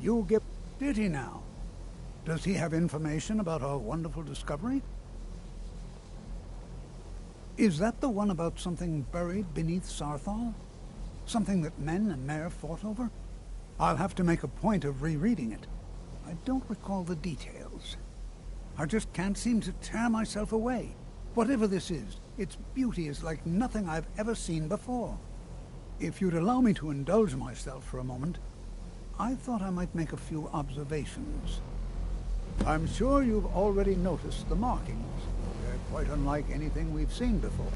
You get... Did he now? Does he have information about our wonderful discovery? Is that the one about something buried beneath Sarthal? Something that men and Mare fought over? I'll have to make a point of rereading it. I don't recall the details. I just can't seem to tear myself away. Whatever this is, its beauty is like nothing I've ever seen before. If you'd allow me to indulge myself for a moment, I thought I might make a few observations. I'm sure you've already noticed the markings. They're quite unlike anything we've seen before.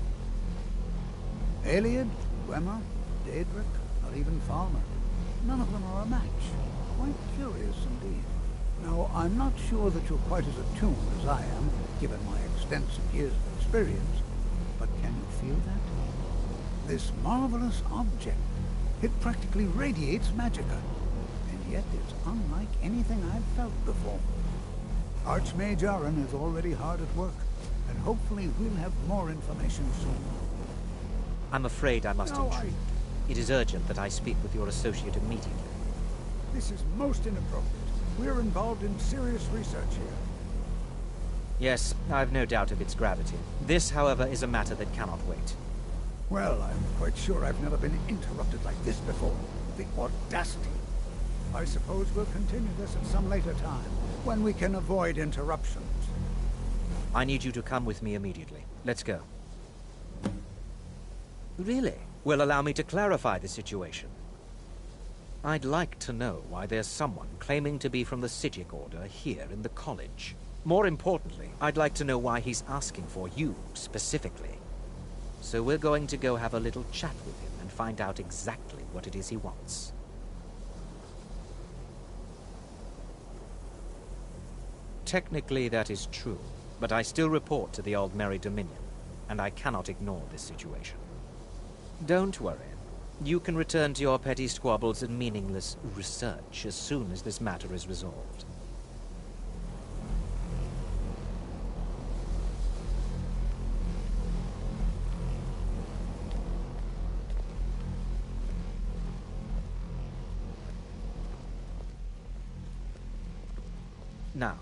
Eliad, Dwemer, Daedric, or even Falmer. None of them are a match. Quite curious indeed. Now, I'm not sure that you're quite as attuned as I am, given my extensive years of experience, but can you feel that? This marvelous object, it practically radiates magicka, and yet it's unlike anything I've felt before. Archmage Aaron is already hard at work, and hopefully we'll have more information soon. I'm afraid I must intrude. It is urgent that I speak with your associate immediately. This is most inappropriate. We're involved in serious research here. Yes, I've no doubt of its gravity. This, however, is a matter that cannot wait. Well, I'm quite sure I've never been interrupted like this before. The audacity. I suppose we'll continue this at some later time, when we can avoid interruptions. I need you to come with me immediately. Let's go. Really? Well, allow me to clarify the situation. I'd like to know why there's someone claiming to be from the Psijic Order here in the college. More importantly, I'd like to know why he's asking for you, specifically. So we're going to go have a little chat with him and find out exactly what it is he wants. Technically that is true, but I still report to the Aldmeri Dominion, and I cannot ignore this situation. Don't worry. You can return to your petty squabbles and meaningless research as soon as this matter is resolved. Now,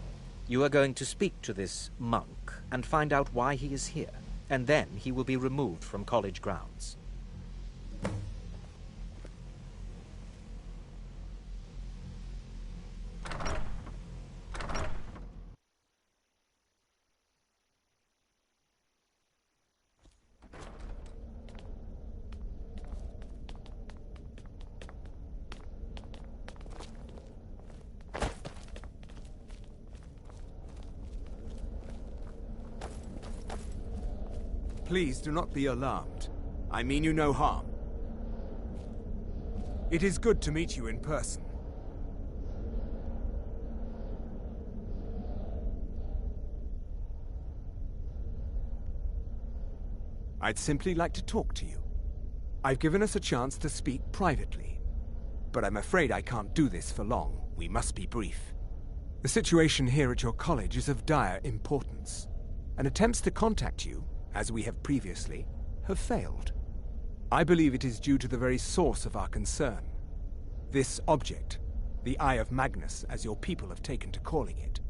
you are going to speak to this monk and find out why he is here, and then he will be removed from college grounds. Please do not be alarmed. I mean you no harm. It is good to meet you in person. I'd simply like to talk to you. I've given us a chance to speak privately, but I'm afraid I can't do this for long. We must be brief. The situation here at your college is of dire importance, and attempts to contact you, as we have previously, have failed. I believe it is due to the very source of our concern. This object, the Eye of Magnus, as your people have taken to calling it.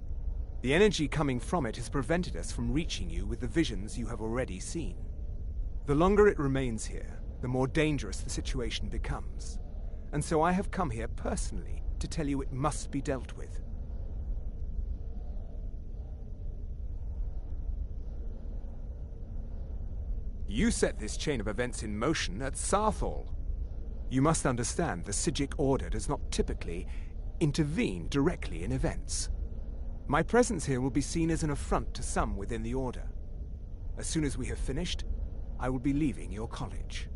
The energy coming from it has prevented us from reaching you with the visions you have already seen. The longer it remains here, the more dangerous the situation becomes. And so I have come here personally to tell you it must be dealt with. You set this chain of events in motion at Sarthal. You must understand the Psijic Order does not typically intervene directly in events. My presence here will be seen as an affront to some within the Order. As soon as we have finished, I will be leaving your college.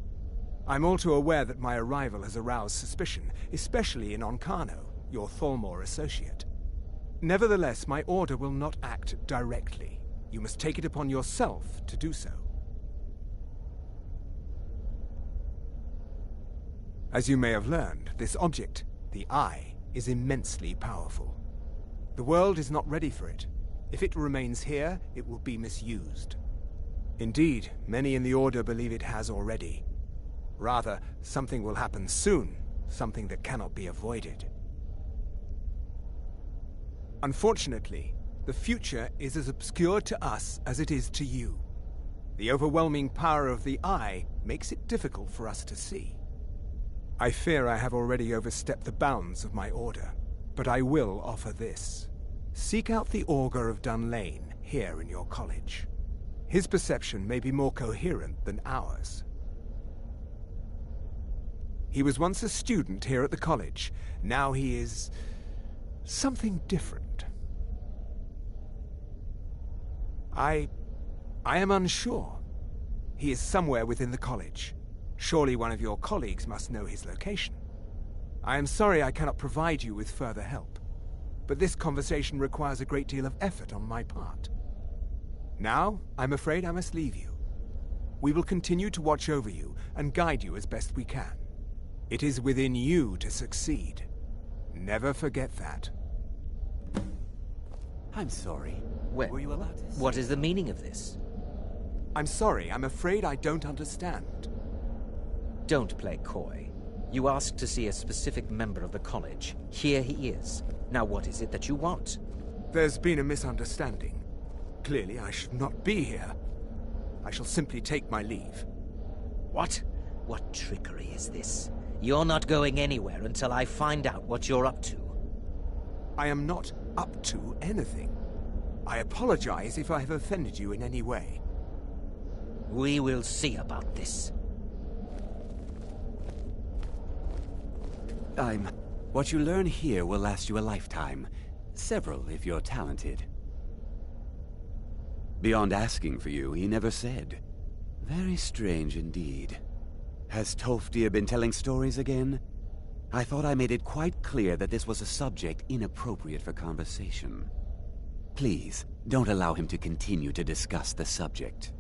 I'm all too aware that my arrival has aroused suspicion, especially in Onkano, your Thalmor associate. Nevertheless, my Order will not act directly. You must take it upon yourself to do so. As you may have learned, this object, the Eye, is immensely powerful. The world is not ready for it. If it remains here, it will be misused. Indeed, many in the Order believe it has already. Rather, something will happen soon, something that cannot be avoided. Unfortunately, the future is as obscure to us as it is to you. The overwhelming power of the Eye makes it difficult for us to see. I fear I have already overstepped the bounds of my Order, but I will offer this. Seek out the Augur of Dunlane here in your college. His perception may be more coherent than ours. He was once a student here at the college. Now he is something different. I am unsure. He is somewhere within the college. Surely one of your colleagues must know his location. I am sorry I cannot provide you with further help, but this conversation requires a great deal of effort on my part. Now, I'm afraid I must leave you. We will continue to watch over you and guide you as best we can. It is within you to succeed. Never forget that. I'm sorry. Well, were you about to say? What is the meaning of this? I'm sorry, I'm afraid I don't understand. Don't play coy. You asked to see a specific member of the college. Here he is. Now what is it that you want? There's been a misunderstanding. Clearly I should not be here. I shall simply take my leave. What? What trickery is this? You're not going anywhere until I find out what you're up to. I am not up to anything. I apologize if I have offended you in any way. We will see about this. What you learn here will last you a lifetime. Several, if you're talented. Beyond asking for you, he never said. Very strange indeed. Has Tolfdir been telling stories again? I thought I made it quite clear that this was a subject inappropriate for conversation. Please, don't allow him to continue to discuss the subject.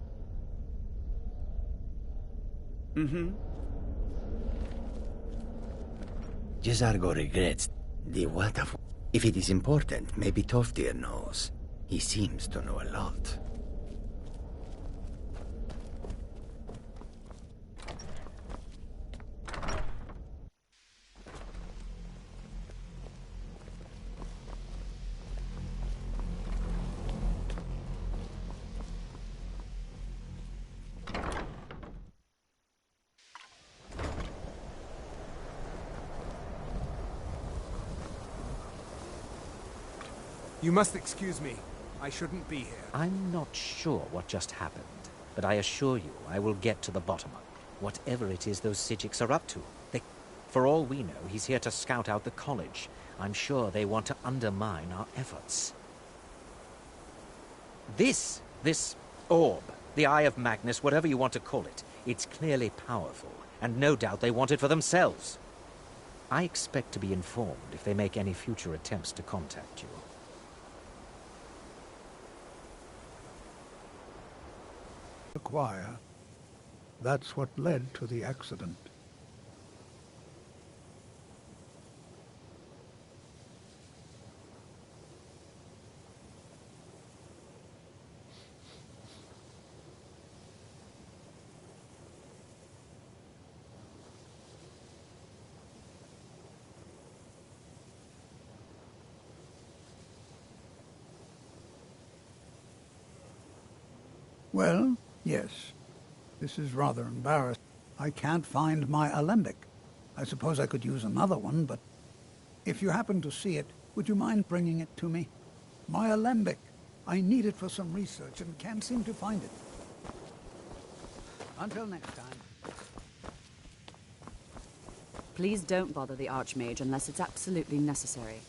Jezargo regrets the what of... If it is important, maybe Tolfdir knows. He seems to know a lot. You must excuse me. I shouldn't be here. I'm not sure what just happened, but I assure you I will get to the bottom of it. Whatever it is those Psijics are up to. For all we know, he's here to scout out the college. I'm sure they want to undermine our efforts. This orb, the Eye of Magnus, whatever you want to call it, it's clearly powerful, and no doubt they want it for themselves. I expect to be informed if they make any future attempts to contact you. Acquire. That's what led to the accident. Well, yes. This is rather embarrassing. I can't find my alembic. I suppose I could use another one, but if you happen to see it, would you mind bringing it to me? My alembic. I need it for some research and can't seem to find it. Until next time. Please don't bother the Archmage unless it's absolutely necessary.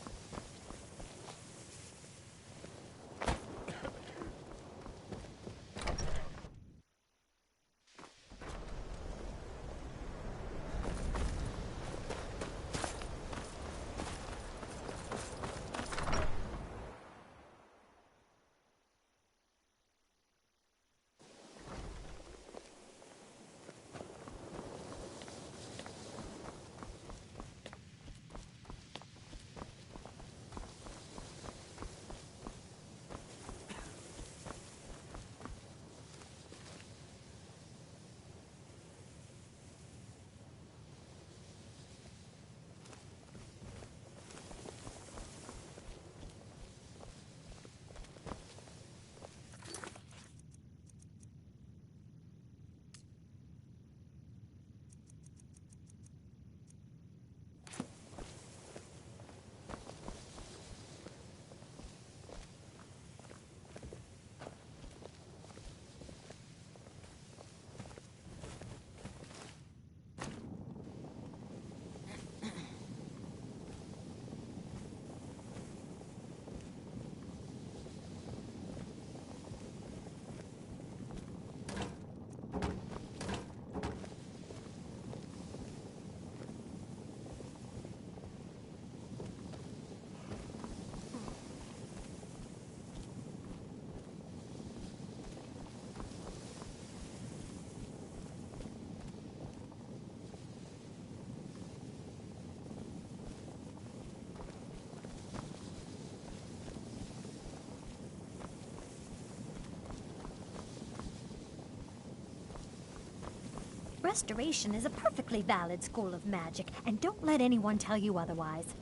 Restoration is a perfectly valid school of magic, and don't let anyone tell you otherwise.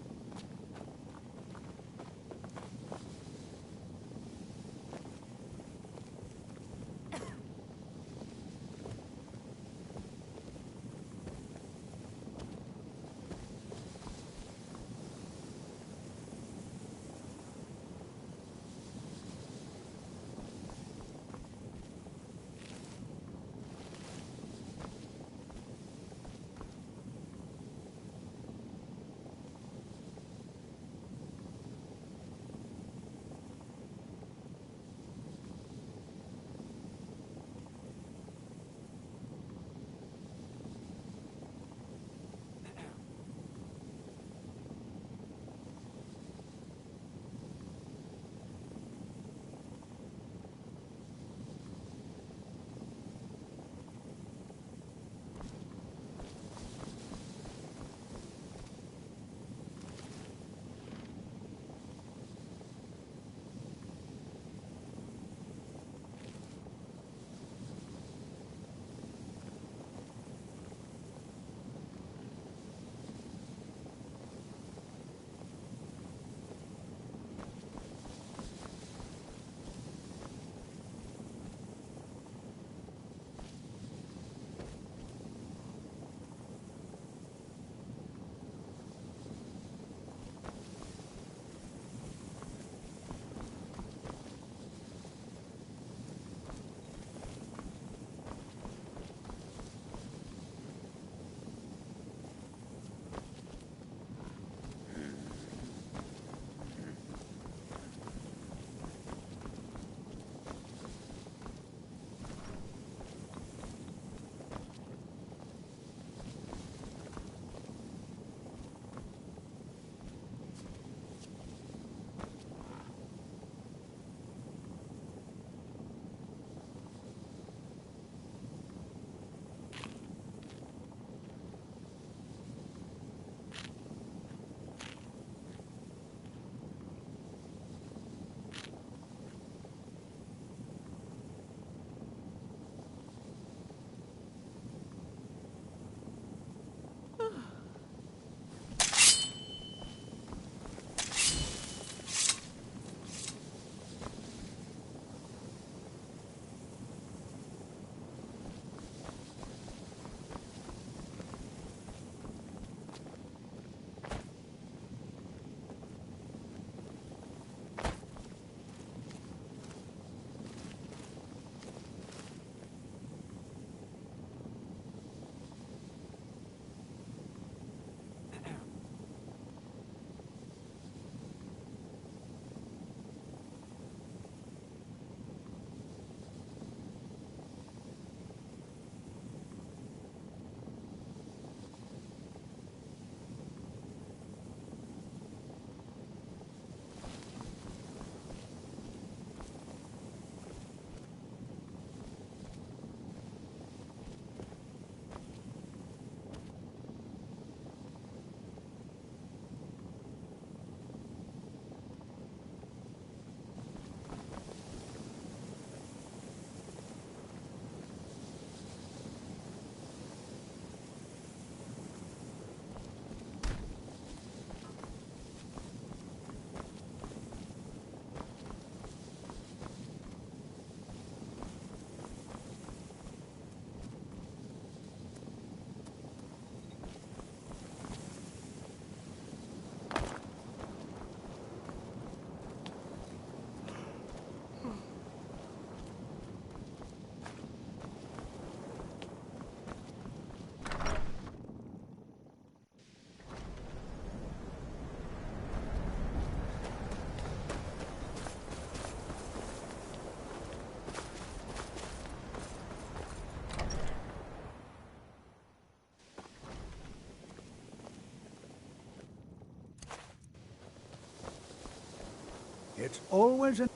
It's always an...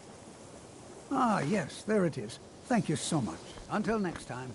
Ah, yes, there it is. Thank you so much. Until next time.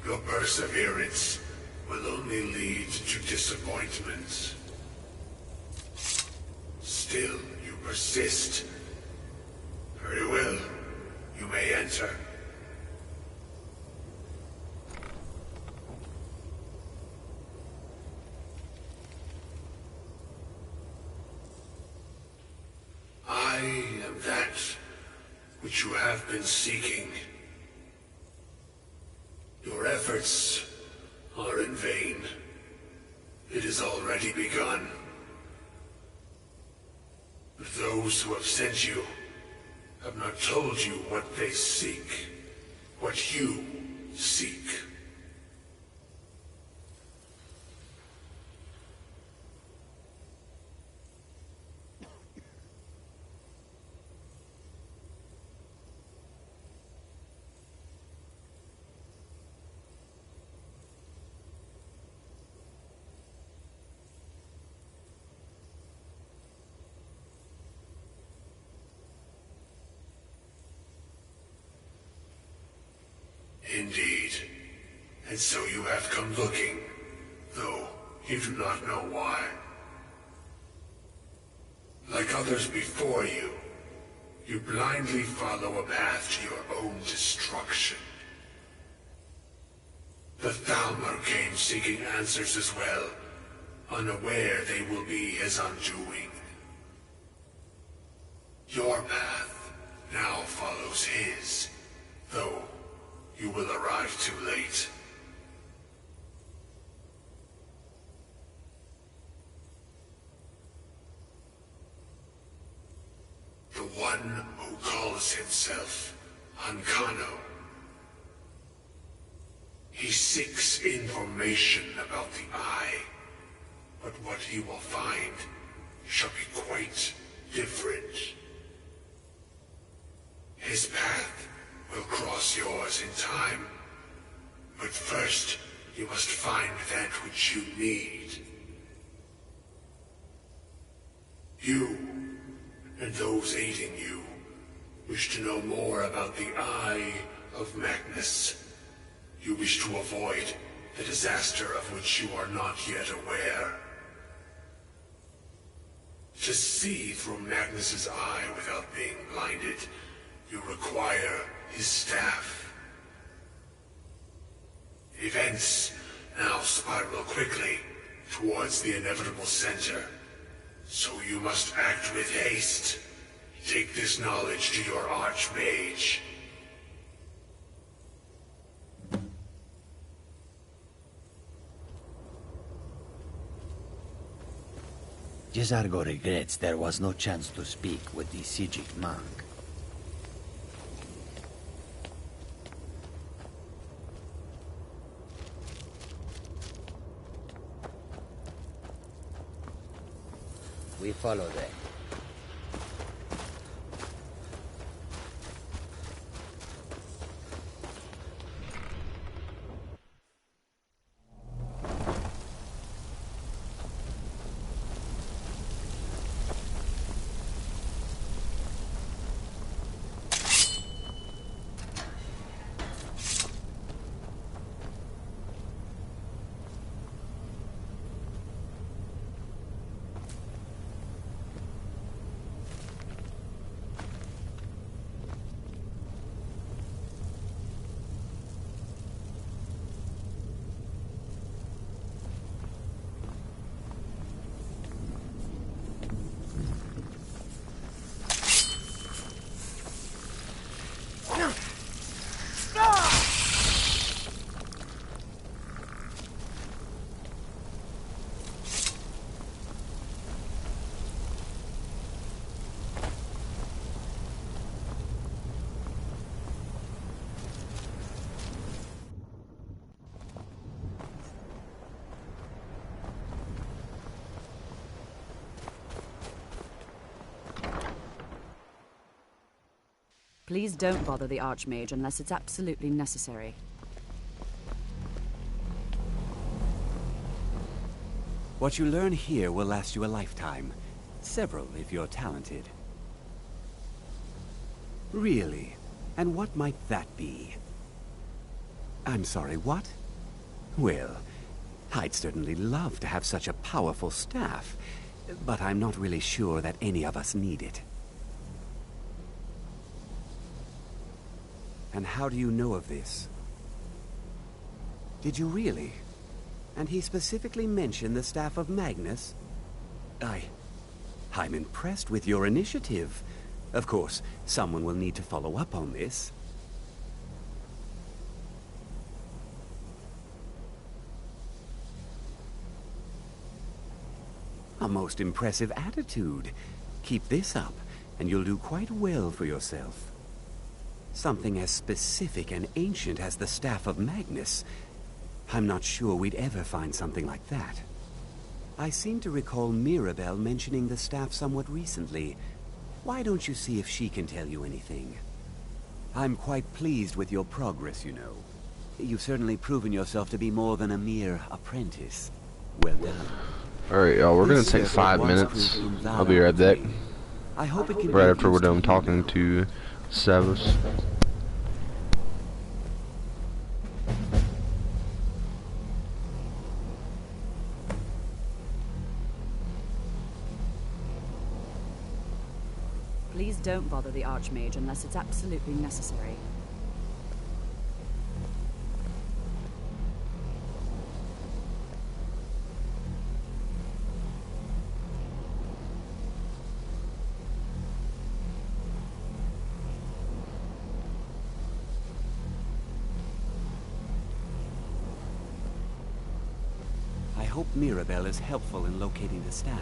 Your perseverance will only lead to disappointments. Still, you persist. Very well. You may enter. I am that which you have been seeking. Your efforts are in vain. It has already begun. But those who have sent you have not told you what they seek, what you seek. Indeed. And so you have come looking, though you do not know why. Like others before you, you blindly follow a path to your own destruction. The Thalmor came seeking answers as well, unaware they will be his undoing. Your path now follows his, though you will arrive too late. The one who calls himself Ankano. He seeks information about the Eye, but what he will find shall be quite different. His path will cross yours in time, but first you must find that which you need. You, and those aiding you, wish to know more about the Eye of Magnus. You wish to avoid the disaster of which you are not yet aware. To see through Magnus's eye without being blinded, you require his staff. Events now spiral quickly towards the inevitable center, so you must act with haste. Take this knowledge to your Archmage. Jezargo regrets there was no chance to speak with the Sijic monk. We follow them. Please don't bother the Archmage unless it's absolutely necessary. What you learn here will last you a lifetime. Several, if you're talented. Really? And what might that be? I'm sorry, what? Well, I'd certainly love to have such a powerful staff, but I'm not really sure that any of us need it. And how do you know of this? Did you really? And he specifically mentioned the staff of Magnus? I'm impressed with your initiative. Of course, someone will need to follow up on this. A most impressive attitude. Keep this up, and you'll do quite well for yourself. Something as specific and ancient as the Staff of Magnus. I'm not sure we'd ever find something like that. I seem to recall Mirabelle mentioning the staff somewhat recently. Why don't you see if she can tell you anything? I'm quite pleased with your progress, you know. You've certainly proven yourself to be more than a mere apprentice. Well done. Alright, y'all, we're gonna take 5 minutes. I'll be right back. I hope it can right after we're done talking to Savos. Please don't bother the Archmage unless it's absolutely necessary. I hope Mirabelle is helpful in locating the staff.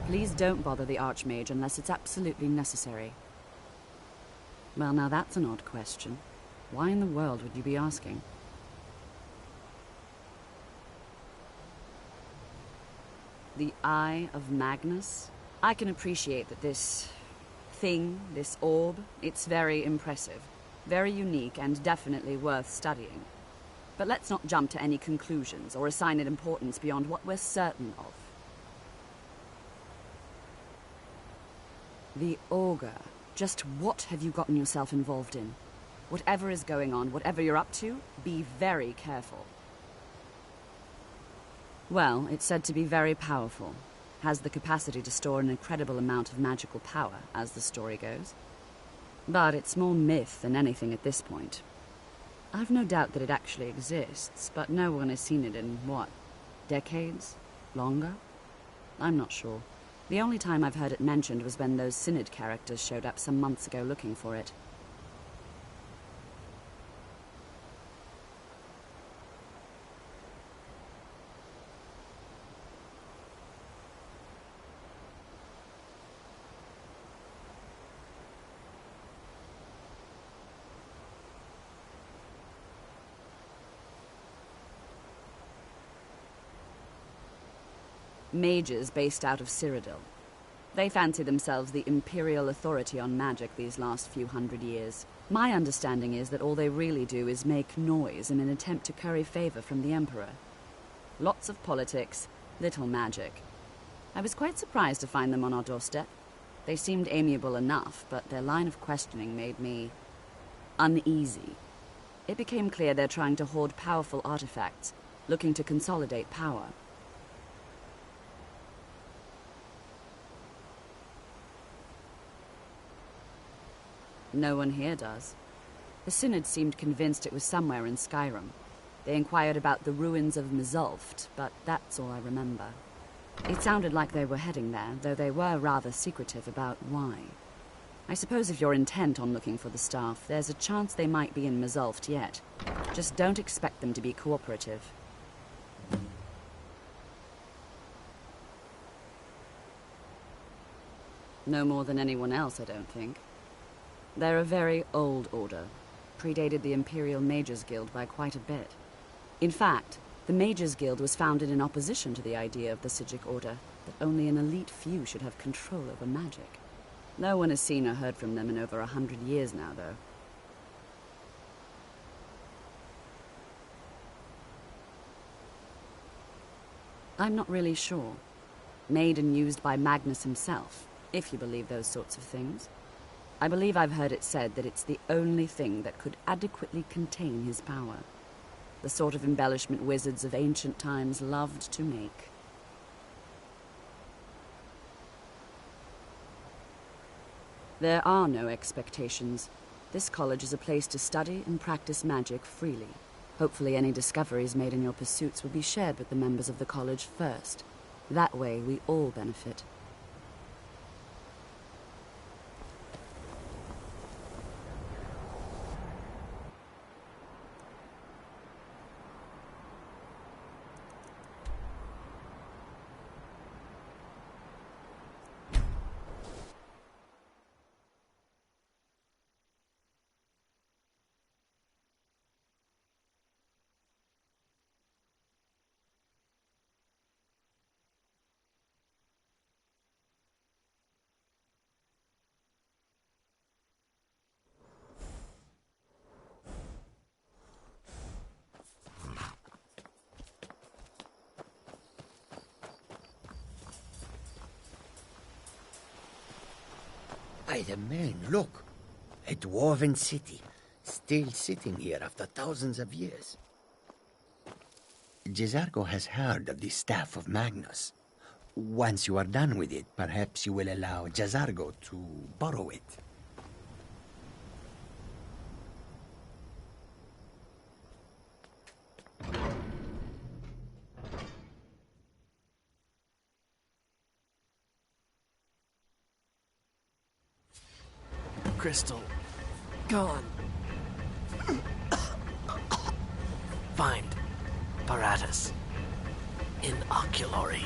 Please don't bother the Archmage unless it's absolutely necessary. Well, now that's an odd question. Why in the world would you be asking? The Eye of Magnus? I can appreciate that this thing, this orb, it's very impressive, very unique, and definitely worth studying. But let's not jump to any conclusions or assign it importance beyond what we're certain of. The Augur. Just what have you gotten yourself involved in? Whatever is going on, whatever you're up to, be very careful. Well, it's said to be very powerful. Has the capacity to store an incredible amount of magical power, as the story goes. But it's more myth than anything at this point. I've no doubt that it actually exists, but no one has seen it in, what, decades? Longer? I'm not sure. The only time I've heard it mentioned was when those Synod characters showed up some months ago looking for it. Mages based out of Cyrodiil. They fancy themselves the imperial authority on magic these last few hundred years. My understanding is that all they really do is make noise in an attempt to curry favor from the Emperor. Lots of politics, little magic. I was quite surprised to find them on our doorstep. They seemed amiable enough, but their line of questioning made me uneasy. It became clear they're trying to hoard powerful artifacts, looking to consolidate power. No one here does. The Synod seemed convinced it was somewhere in Skyrim. They inquired about the ruins of Mzulft, but that's all I remember. It sounded like they were heading there, though they were rather secretive about why. I suppose if you're intent on looking for the staff, there's a chance they might be in Mzulft yet. Just don't expect them to be cooperative. No more than anyone else, I don't think. They're a very old order, predated the Imperial Mages Guild by quite a bit. In fact, the Mages Guild was founded in opposition to the idea of the Psijic Order, that only an elite few should have control over magic. No one has seen or heard from them in over 100 years now, though. I'm not really sure. Made and used by Magnus himself, if you believe those sorts of things. I believe I've heard it said that it's the only thing that could adequately contain his power. The sort of embellishment wizards of ancient times loved to make. There are no expectations. This college is a place to study and practice magic freely. Hopefully any discoveries made in your pursuits will be shared with the members of the college first. That way we all benefit. By the moon, look. A dwarven city, still sitting here after thousands of years. Jezargo has heard of the Staff of Magnus. Once you are done with it, perhaps you will allow Jezargo to borrow it. Crystal. Gone. Find Paratus in Oculory.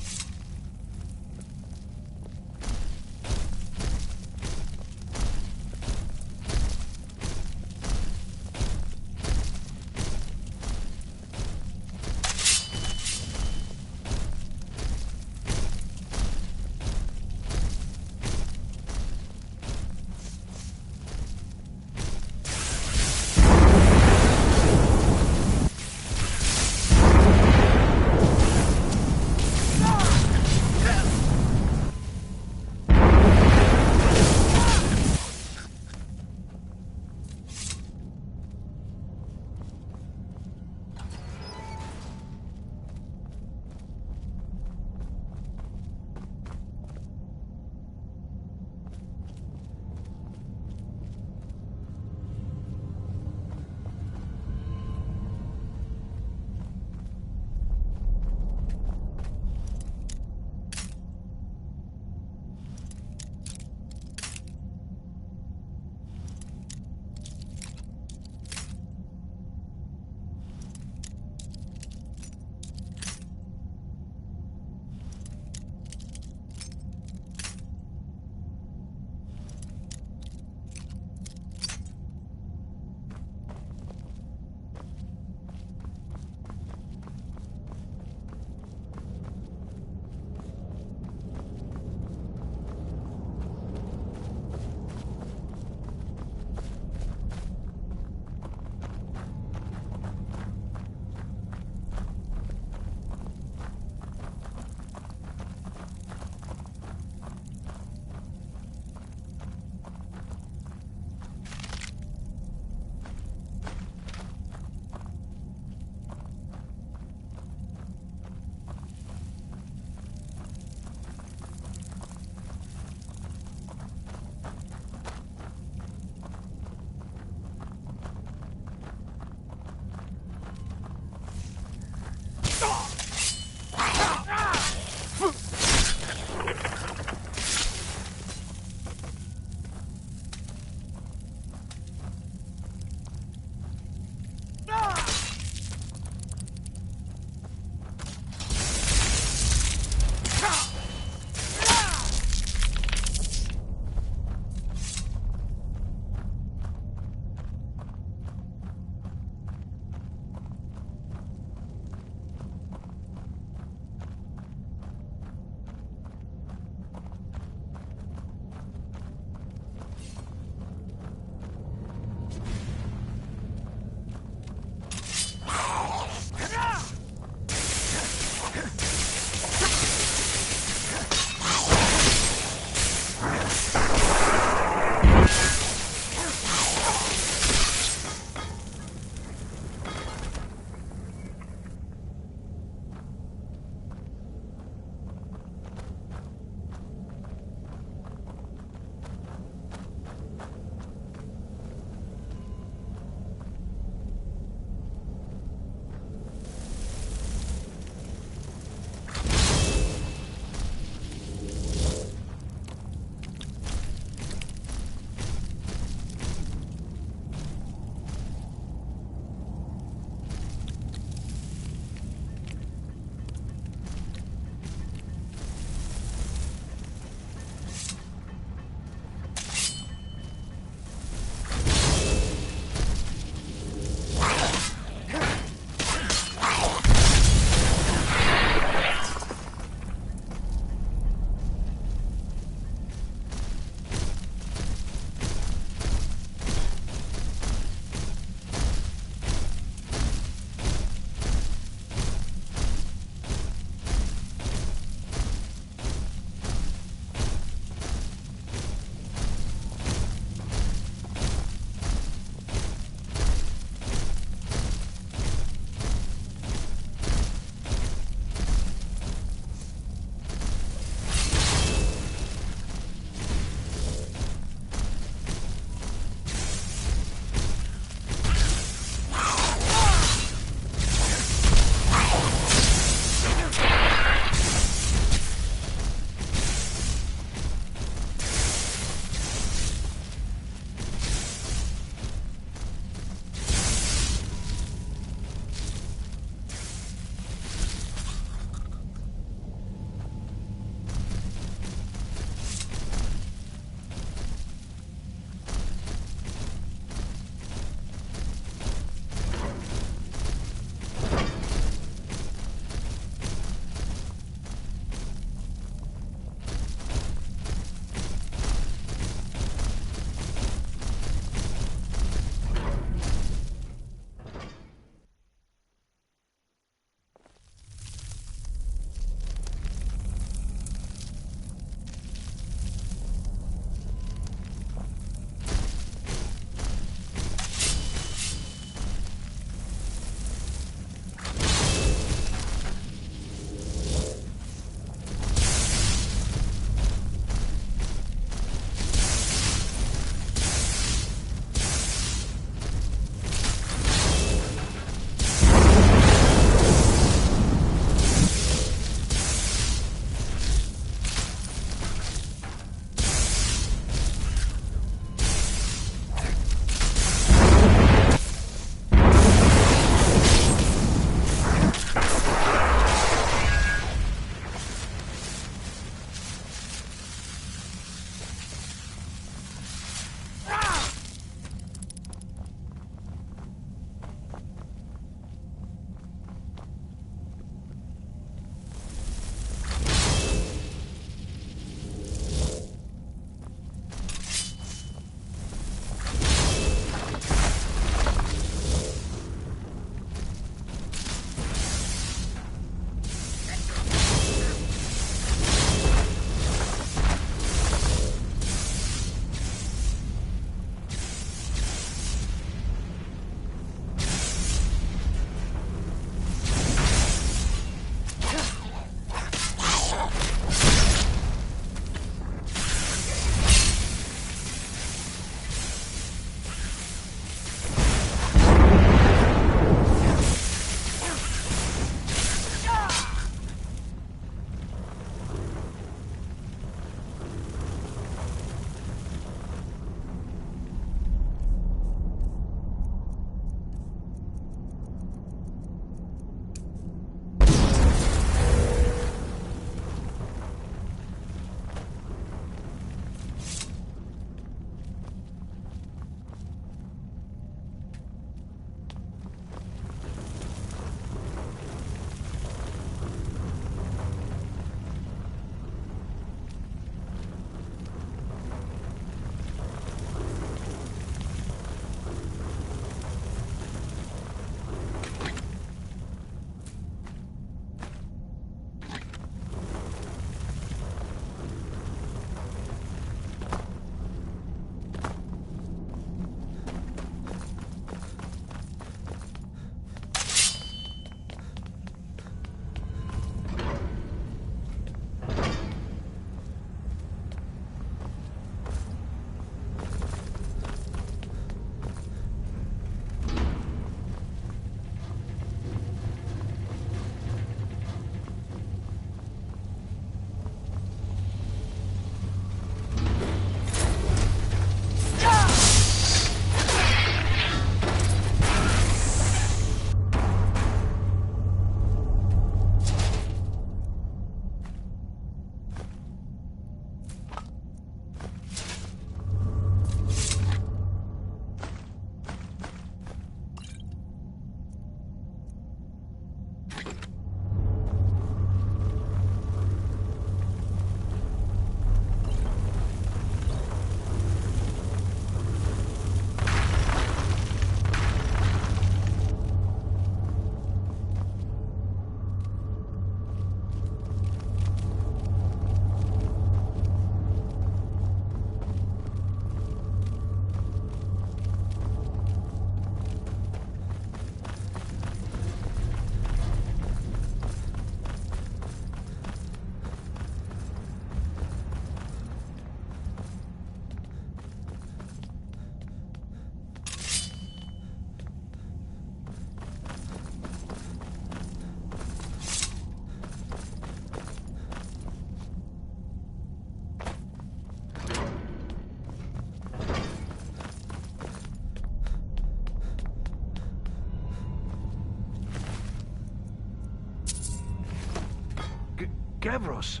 Gavros,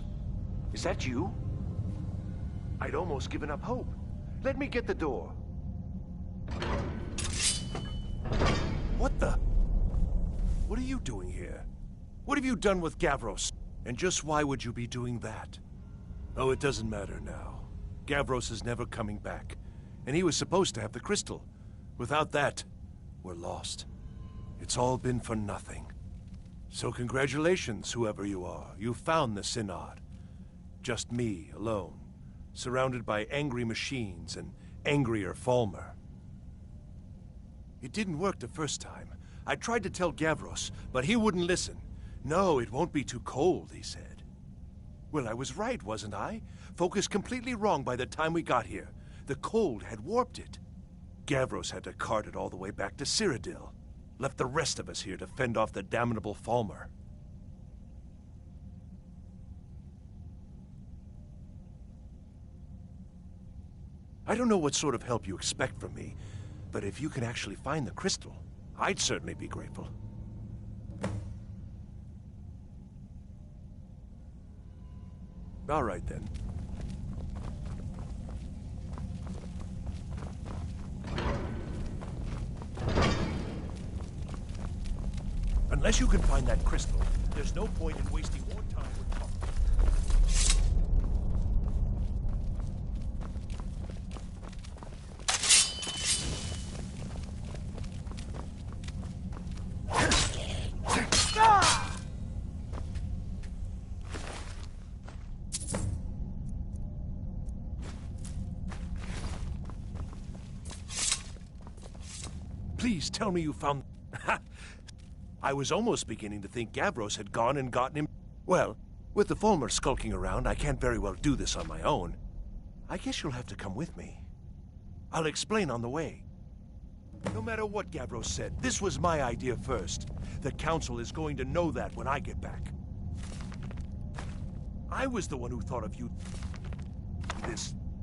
is that you? I'd almost given up hope. Let me get the door. What the? What are you doing here? What have you done with Gavros? And just why would you be doing that? Oh, it doesn't matter now. Gavros is never coming back. And he was supposed to have the crystal. Without that, we're lost. It's all been for nothing. So congratulations, whoever you are. You found the Synod. Just me, alone. Surrounded by angry machines and angrier Falmer. It didn't work the first time. I tried to tell Gavros, but he wouldn't listen. No, it won't be too cold, he said. Well, I was right, wasn't I? Focus completely wrong by the time we got here. The cold had warped it. Gavros had to cart it all the way back to Cyrodiil. Left the rest of us here to fend off the damnable Falmer. I don't know what sort of help you expect from me, but if you can actually find the crystal, I'd certainly be grateful. All right, then. Unless you can find that crystal, there's no point in wasting more time with talk. Please tell me you found... I was almost beginning to think Gavros had gone and gotten him... Well, with the Falmer skulking around, I can't very well do this on my own. I guess you'll have to come with me. I'll explain on the way. No matter what Gavros said, this was my idea first. The Council is going to know that when I get back. I was the one who thought of you...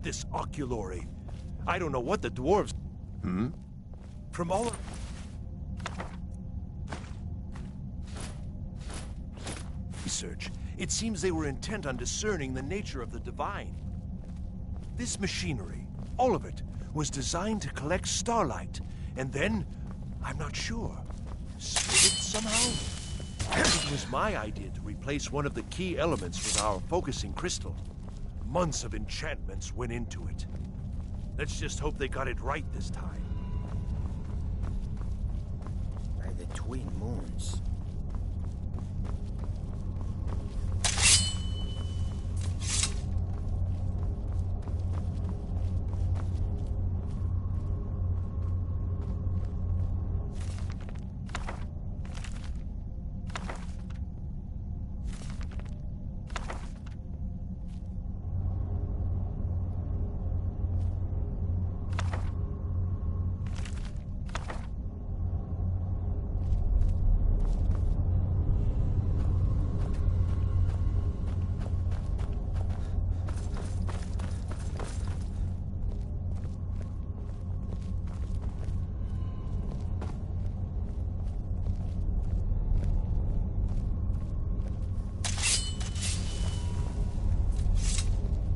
This oculory. I don't know what the dwarves... From all of... research, it seems they were intent on discerning the nature of the divine. This machinery, all of it, was designed to collect starlight, and then, I'm not sure, split it somehow? It was my idea to replace one of the key elements with our focusing crystal. Months of enchantments went into it. Let's just hope they got it right this time. By the twin moons.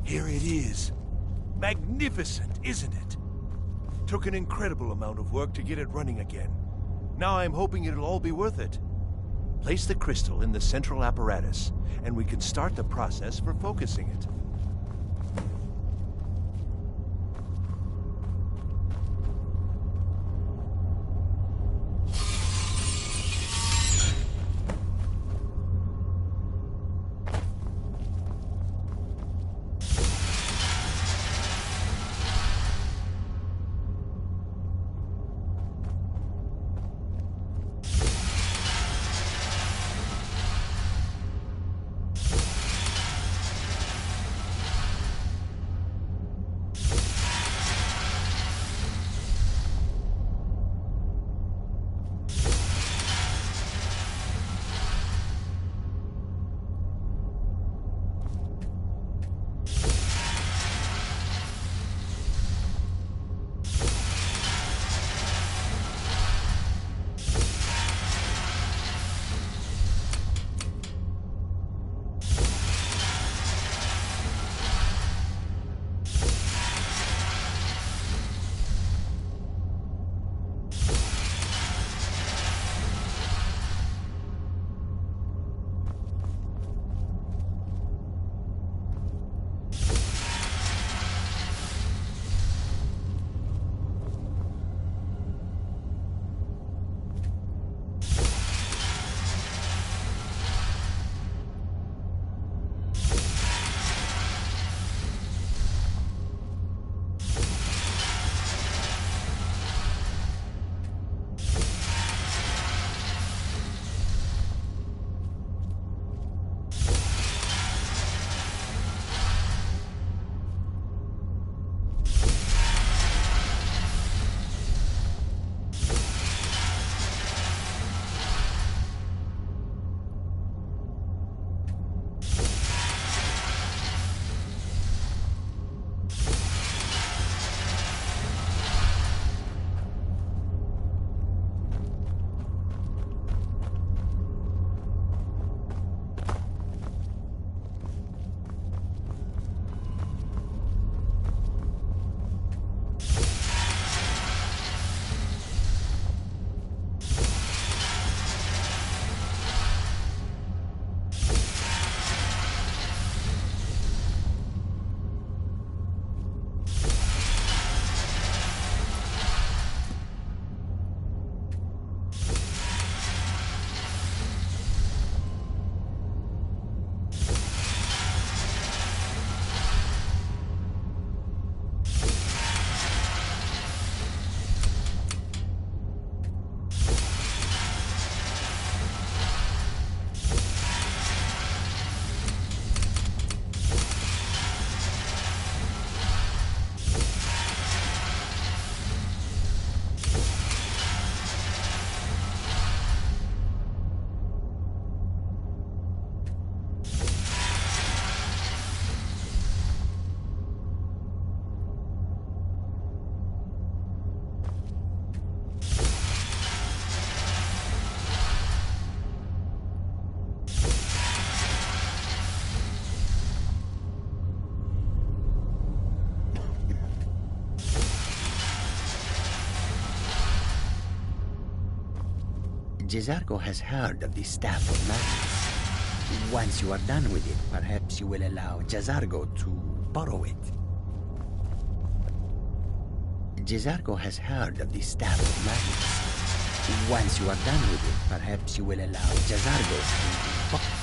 Here it is. Magnificent, isn't it? Took an incredible amount of work to get it running again. Now I'm hoping it'll all be worth it. Place the crystal in the central apparatus, and we can start the process for focusing it. Jazargo has heard of the Staff of Magic. Once you are done with it, perhaps you will allow Jazargo to borrow it. Jazargo has heard of the Staff of Magic. Once you are done with it, perhaps you will allow Jazargo to borrow it.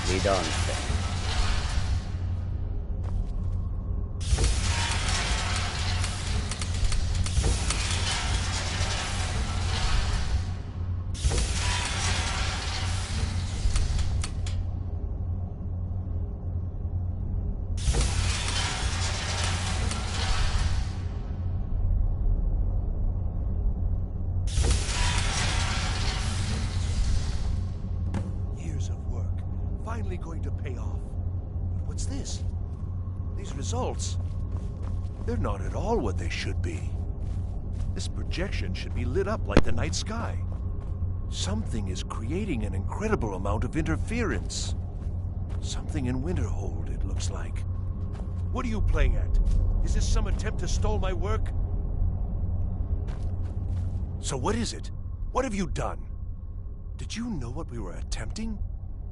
Lead on, then. Finally going to pay off. But what's this? These results, they're not at all what they should be. This projection should be lit up like the night sky. Something is creating an incredible amount of interference. Something in Winterhold, it looks like. What are you playing at? Is this some attempt to stall my work? So what is it? What have you done? Did you know what we were attempting?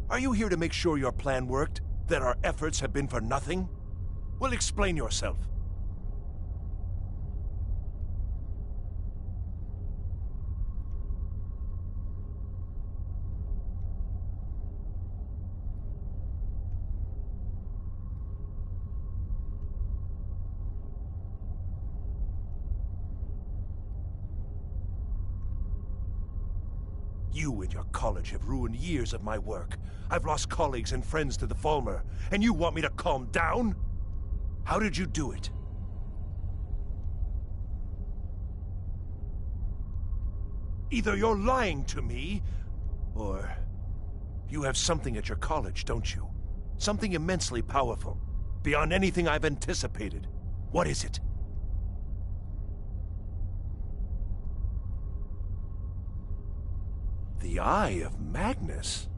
Are you here to make sure your plan worked? That our efforts have been for nothing? Well, explain yourself. You and your college have ruined years of my work. I've lost colleagues and friends to the Falmer, and you want me to calm down? How did you do it? Either you're lying to me, or you have something at your college, don't you? Something immensely powerful, beyond anything I've anticipated. What is it? The Eye of Magnus?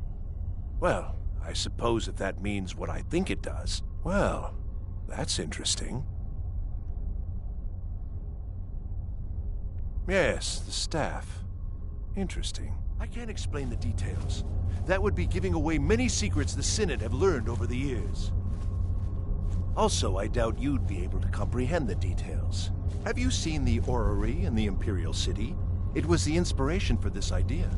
Well, I suppose if that means what I think it does. Well, that's interesting. Yes, the staff. Interesting. I can't explain the details. That would be giving away many secrets the Synod have learned over the years. Also, I doubt you'd be able to comprehend the details. Have you seen the orrery in the Imperial City? It was the inspiration for this idea.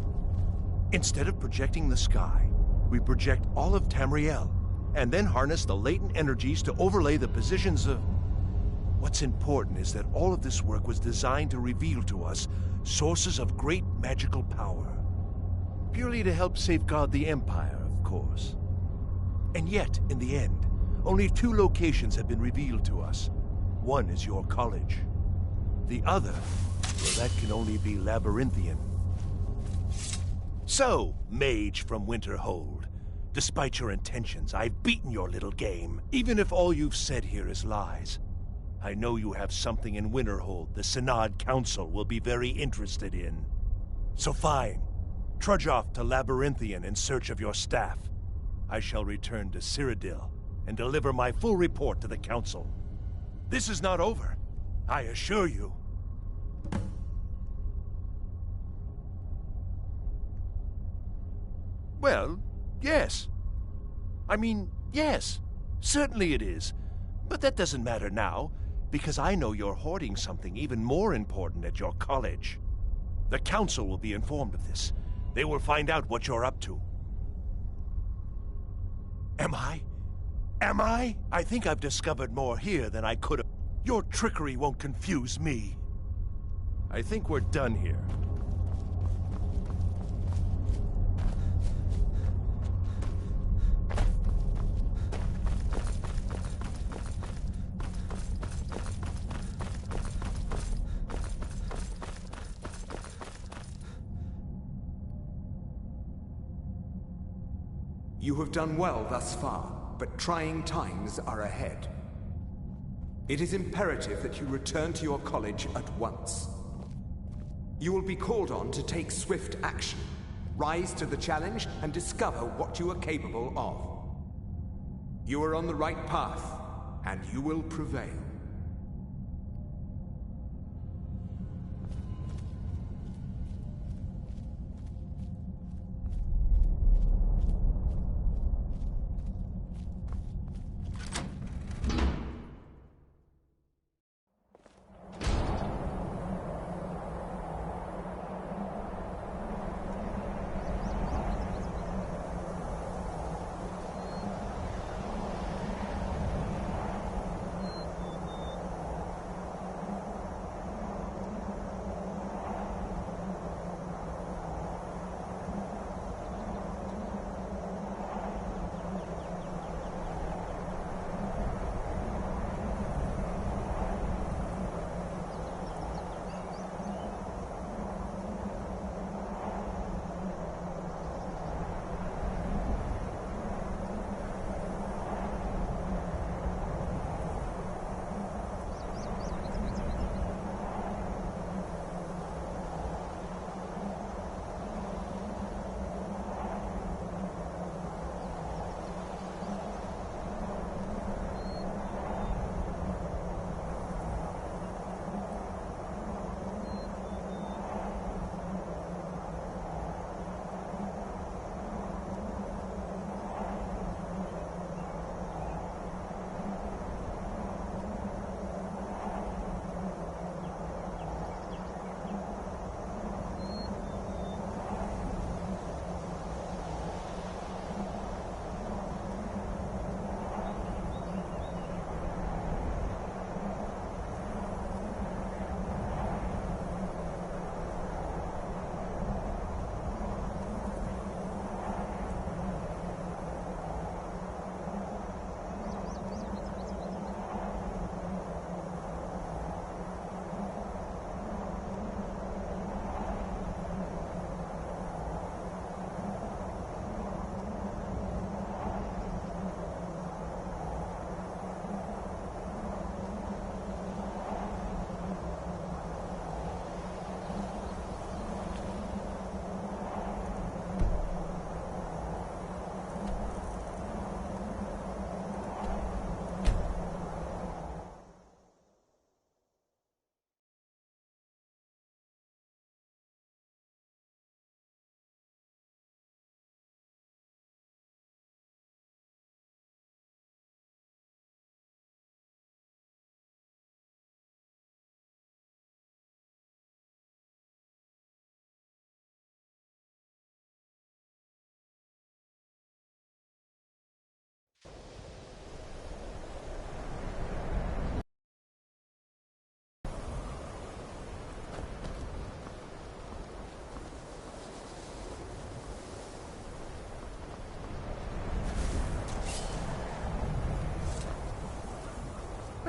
Instead of projecting the sky, we project all of Tamriel, and then harness the latent energies to overlay the positions of... What's important is that all of this work was designed to reveal to us sources of great magical power. Purely to help safeguard the Empire, of course. And yet, in the end, only 2 locations have been revealed to us. One is your college. The other, well, that can only be Labyrinthian. So, mage from Winterhold, despite your intentions, I've beaten your little game. Even if all you've said here is lies, I know you have something in Winterhold the Synod Council will be very interested in. So fine, trudge off to Labyrinthian in search of your staff. I shall return to Cyrodiil and deliver my full report to the Council. This is not over, I assure you. Well, yes. I mean, yes. Certainly it is. But that doesn't matter now, because I know you're hoarding something even more important at your college. The Council will be informed of this. They will find out what you're up to. Am I? Am I? I think I've discovered more here than I could have. Your trickery won't confuse me. I think we're done here. You have done well thus far, but trying times are ahead. It is imperative that you return to your college at once. You will be called on to take swift action, rise to the challenge, and discover what you are capable of. You are on the right path, and you will prevail.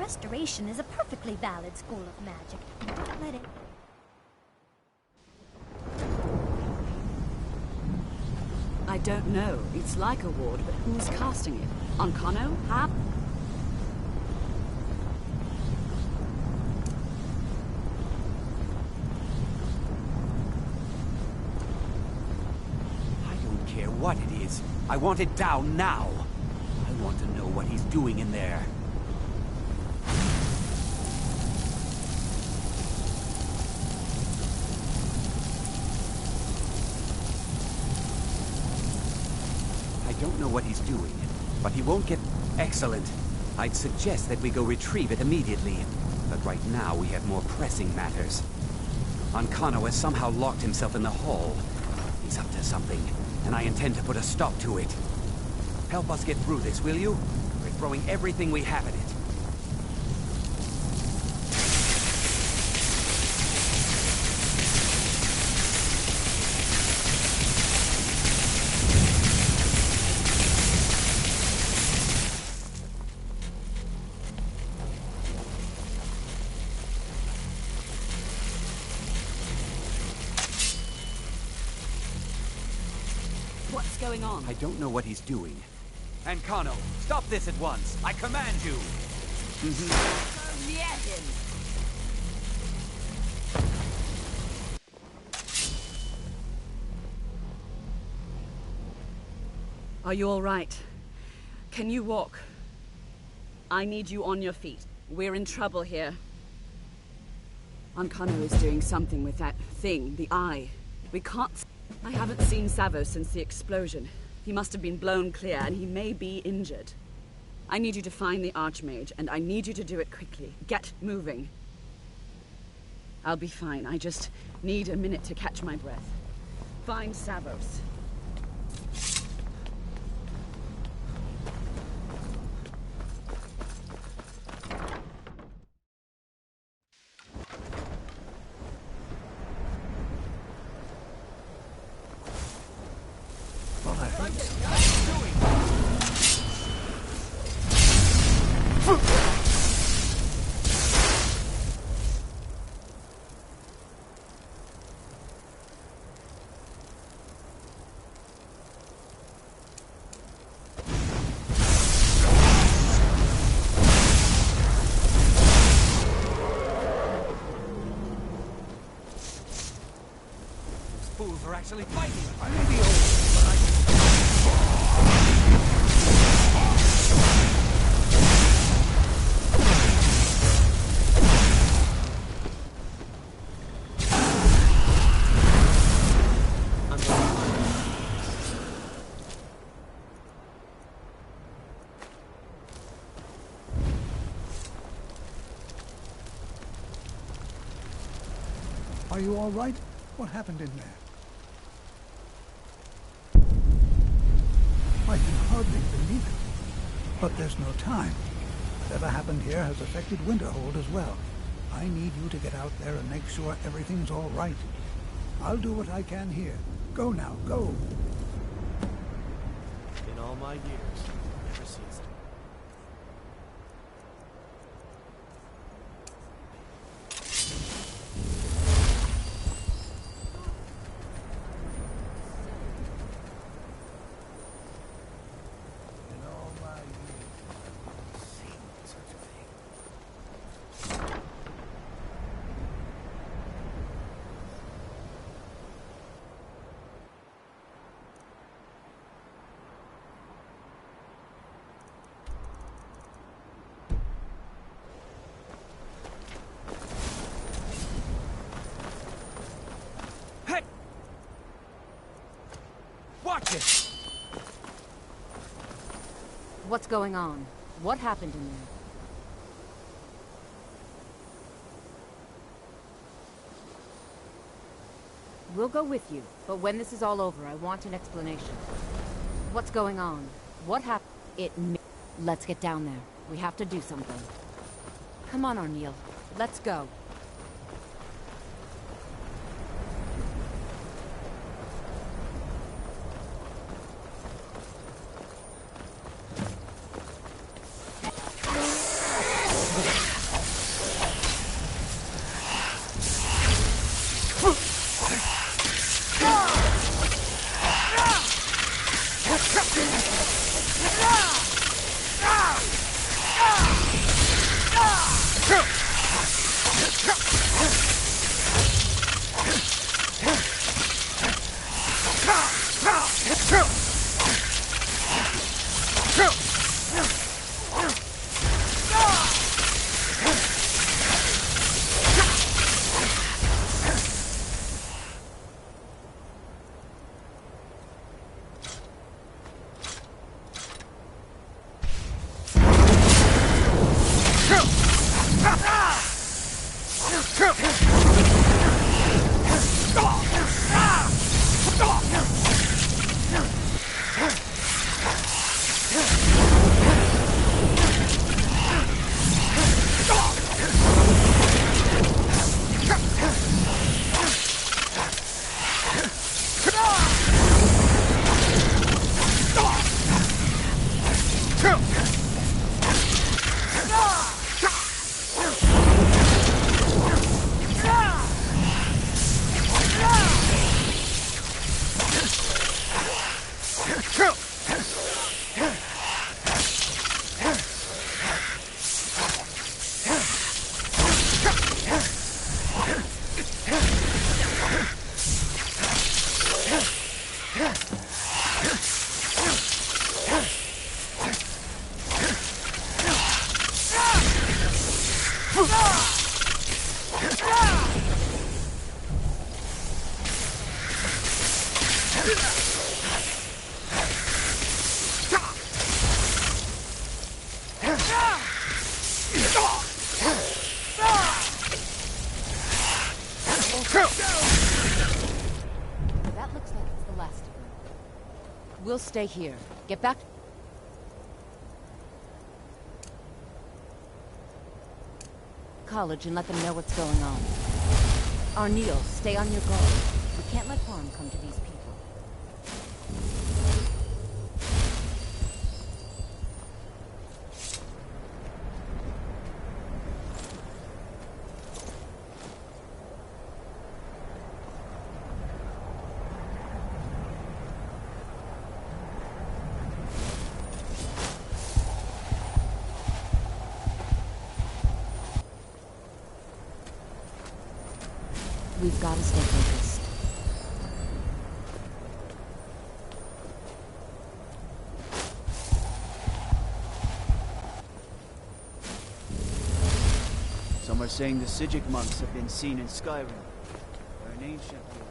Restoration is a perfectly valid school of magic. Don't let it... I don't know. It's like a ward, but who's casting it? Onkano? Hap? I don't care what it is. I want it down now. I want to know what he's doing in there. I don't know what he's doing, but he won't get... Excellent. I'd suggest that we go retrieve it immediately. But right now we have more pressing matters. Onkano has somehow locked himself in the hall. He's up to something, and I intend to put a stop to it. Help us get through this, will you? We're throwing everything we have at it. What's going on? I don't know what he's doing. Onkano, stop this at once! I command you! Near him! Are you all right? Can you walk? I need you on your feet. We're in trouble here. Onkano is doing something with that thing, the eye. We can't... I haven't seen Savo since the explosion. He must have been blown clear, and he may be injured. I need you to find the Archmage, and I need you to do it quickly. Get moving. I'll be fine. I just need a minute to catch my breath. Find Savos. Fools are actually fighting! I may be old, but Are you all right? What happened in there? I can hardly believe it. But there's no time. Whatever happened here has affected Winterhold as well. I need you to get out there and make sure everything's all right. I'll do what I can here. Go now, go. In all my years, I've never seen something. watch it! What's going on? What happened in there? We'll go with you, but when this is all over, I want an explanation. What's going on? What happened? Let's get down there. We have to do something. Come on, Arneal. Let's go. That looks like it's the last of them. We'll stay here. Get back... college and let them know what's going on. Arneal, stay on your guard. We can't let harm come to these people. We've got to stay focused. Some are saying the Sijic monks have been seen in Skyrim. They're an ancient group.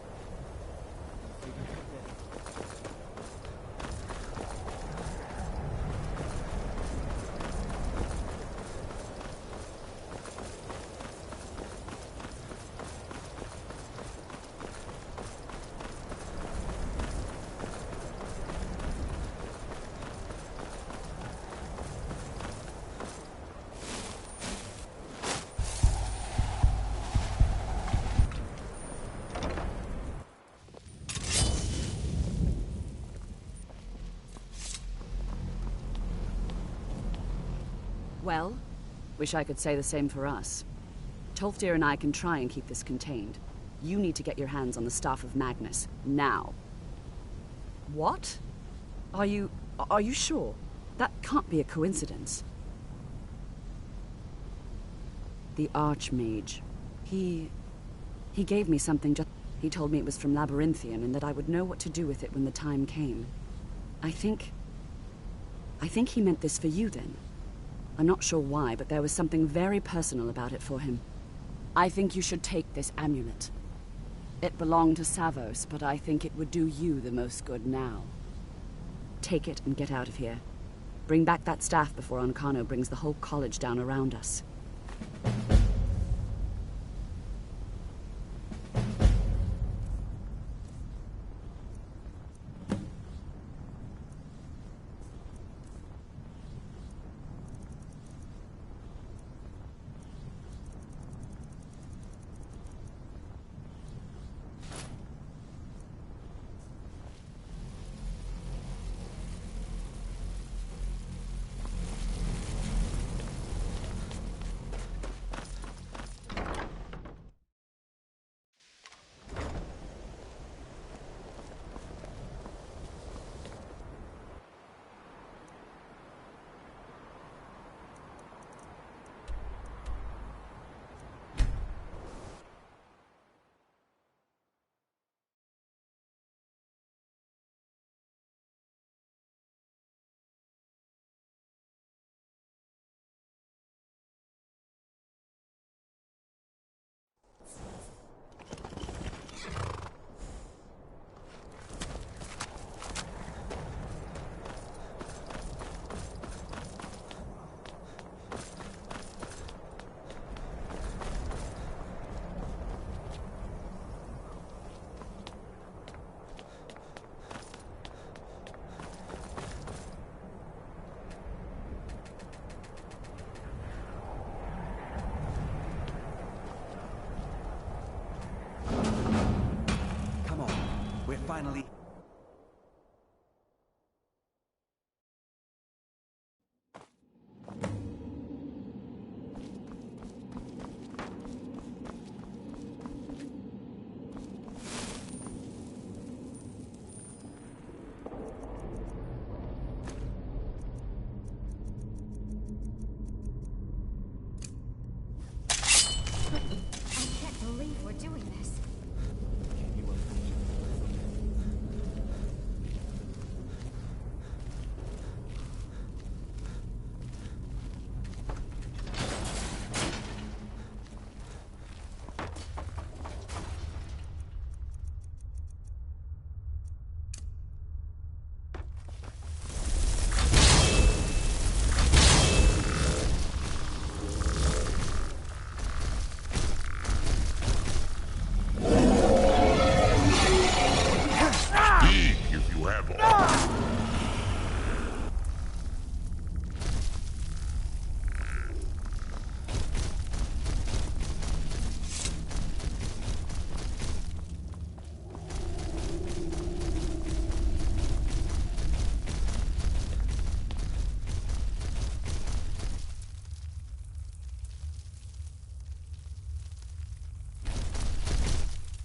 Well, wish I could say the same for us. Tolfdir and I can try and keep this contained. You need to get your hands on the Staff of Magnus, now. What? Are you sure? That can't be a coincidence. The Archmage. He gave me something just... He told me it was from Labyrinthian and that I would know what to do with it when the time came. I think he meant this for you then. I'm not sure why, but there was something very personal about it for him. I think you should take this amulet. It belonged to Savos, but I think it would do you the most good now. Take it and get out of here. Bring back that staff before Ancano brings the whole college down around us. Finally. I can't believe we're doing this.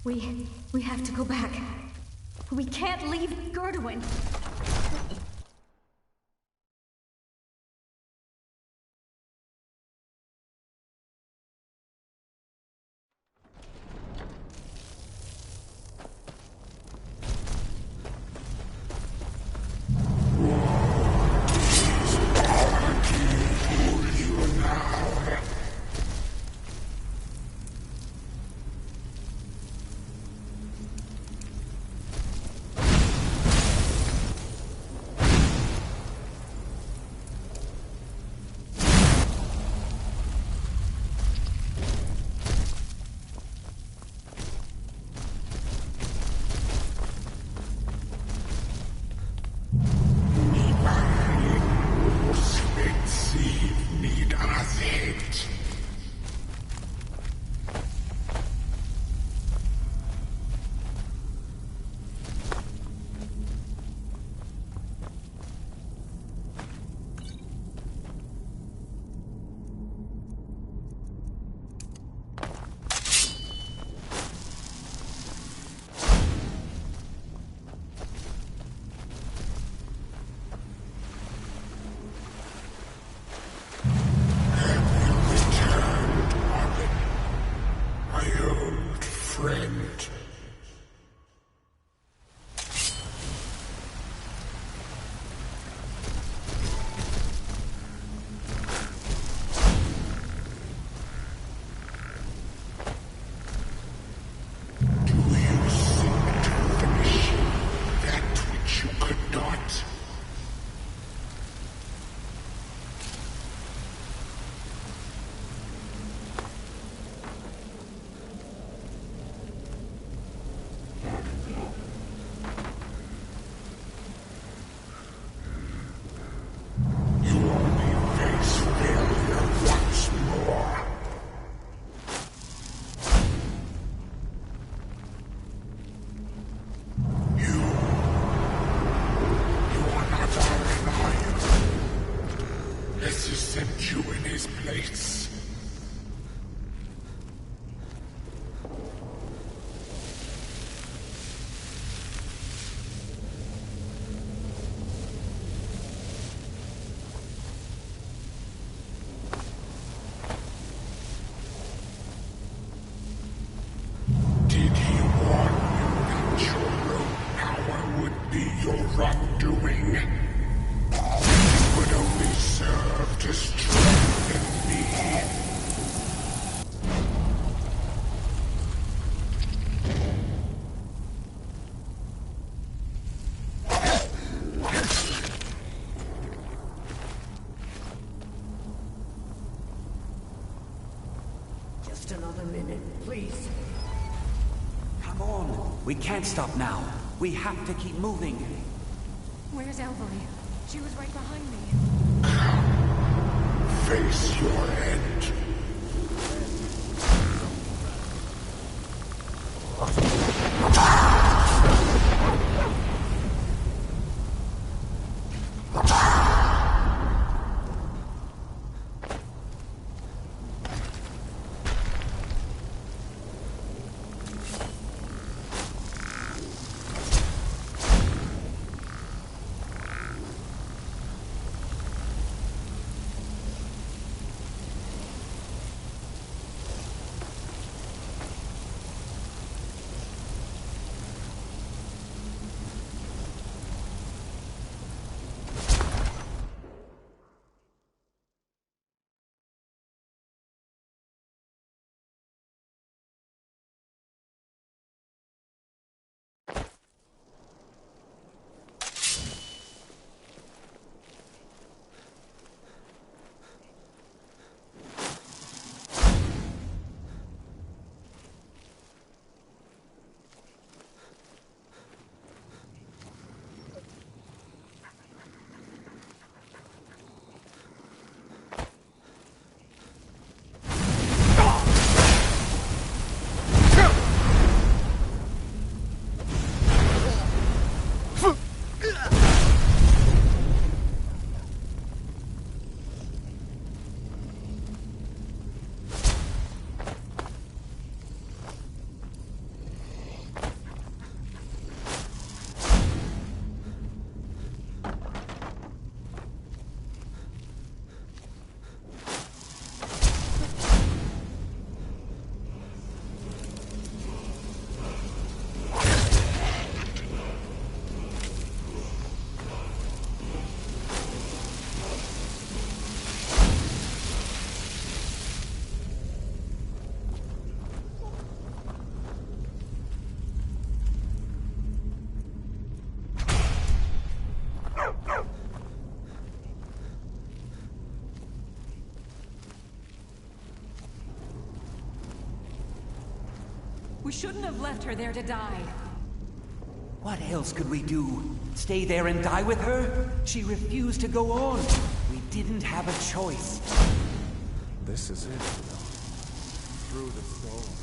We have to go back. We can't leave Gerduin. Another minute, please. Come on. We can't stop now. We have to keep moving. Where's Elvery? She was right behind me. Face your end. We shouldn't have left her there to die. What else could we do? Stay there and die with her? She refused to go on. We didn't have a choice. This is it. Through the soul.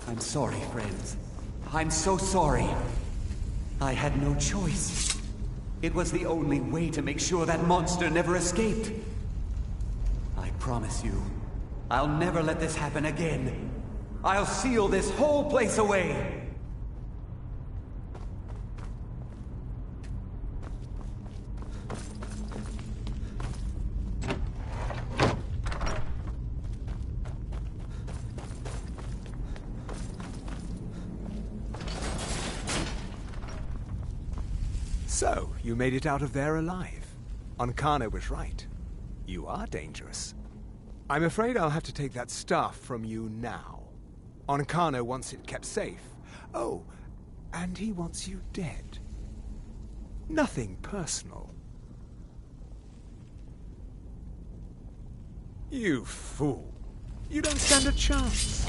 I'm sorry, friends. I'm so sorry. I had no choice. It was the only way to make sure that monster never escaped. I promise you, I'll never let this happen again. I'll seal this whole place away. So, you made it out of there alive. Ankana was right. You are dangerous. I'm afraid I'll have to take that stuff from you now. Ankana wants it kept safe. Oh, and he wants you dead. Nothing personal. You fool. You don't stand a chance.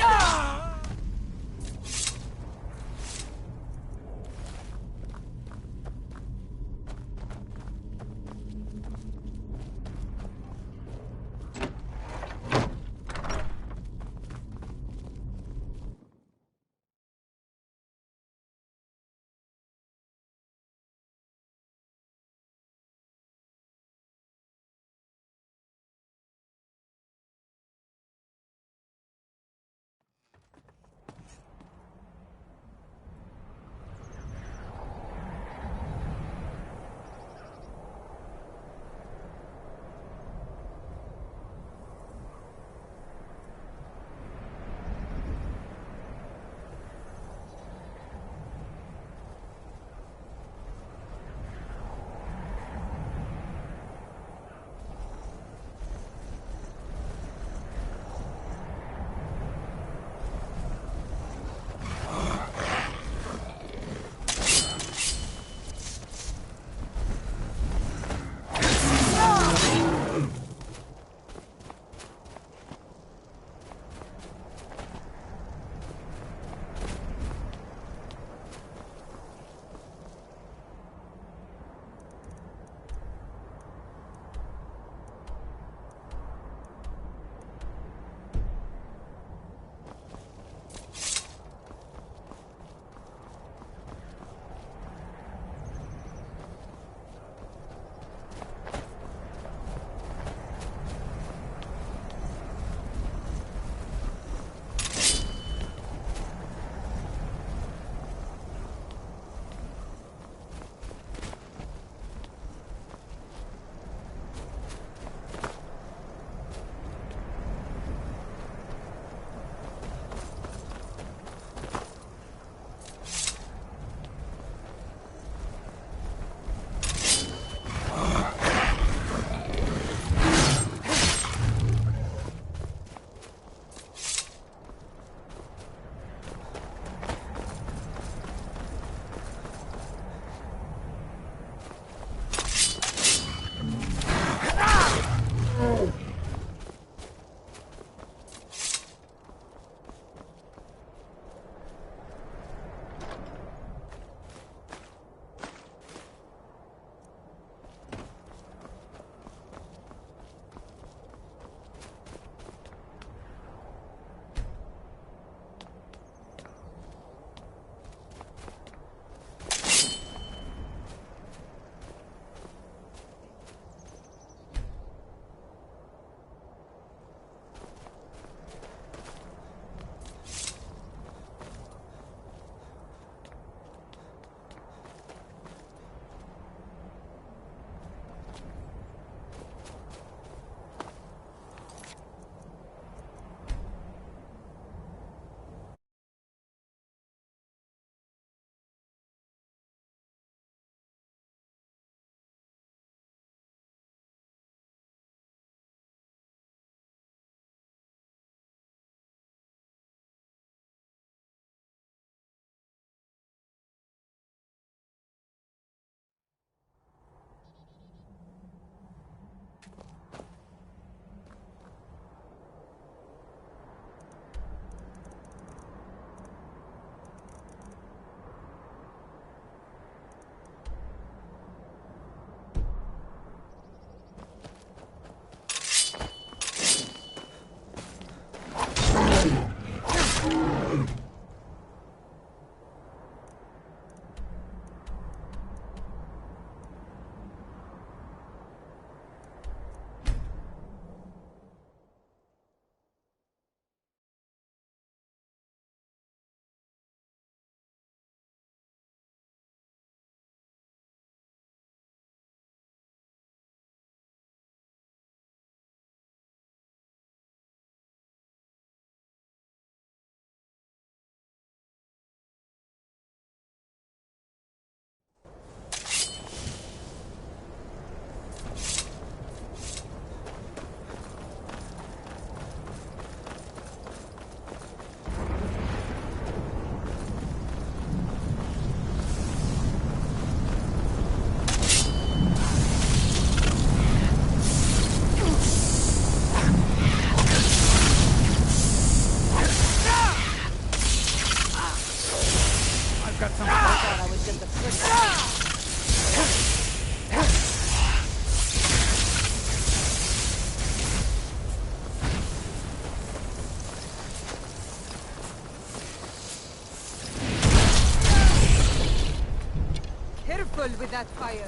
that fire.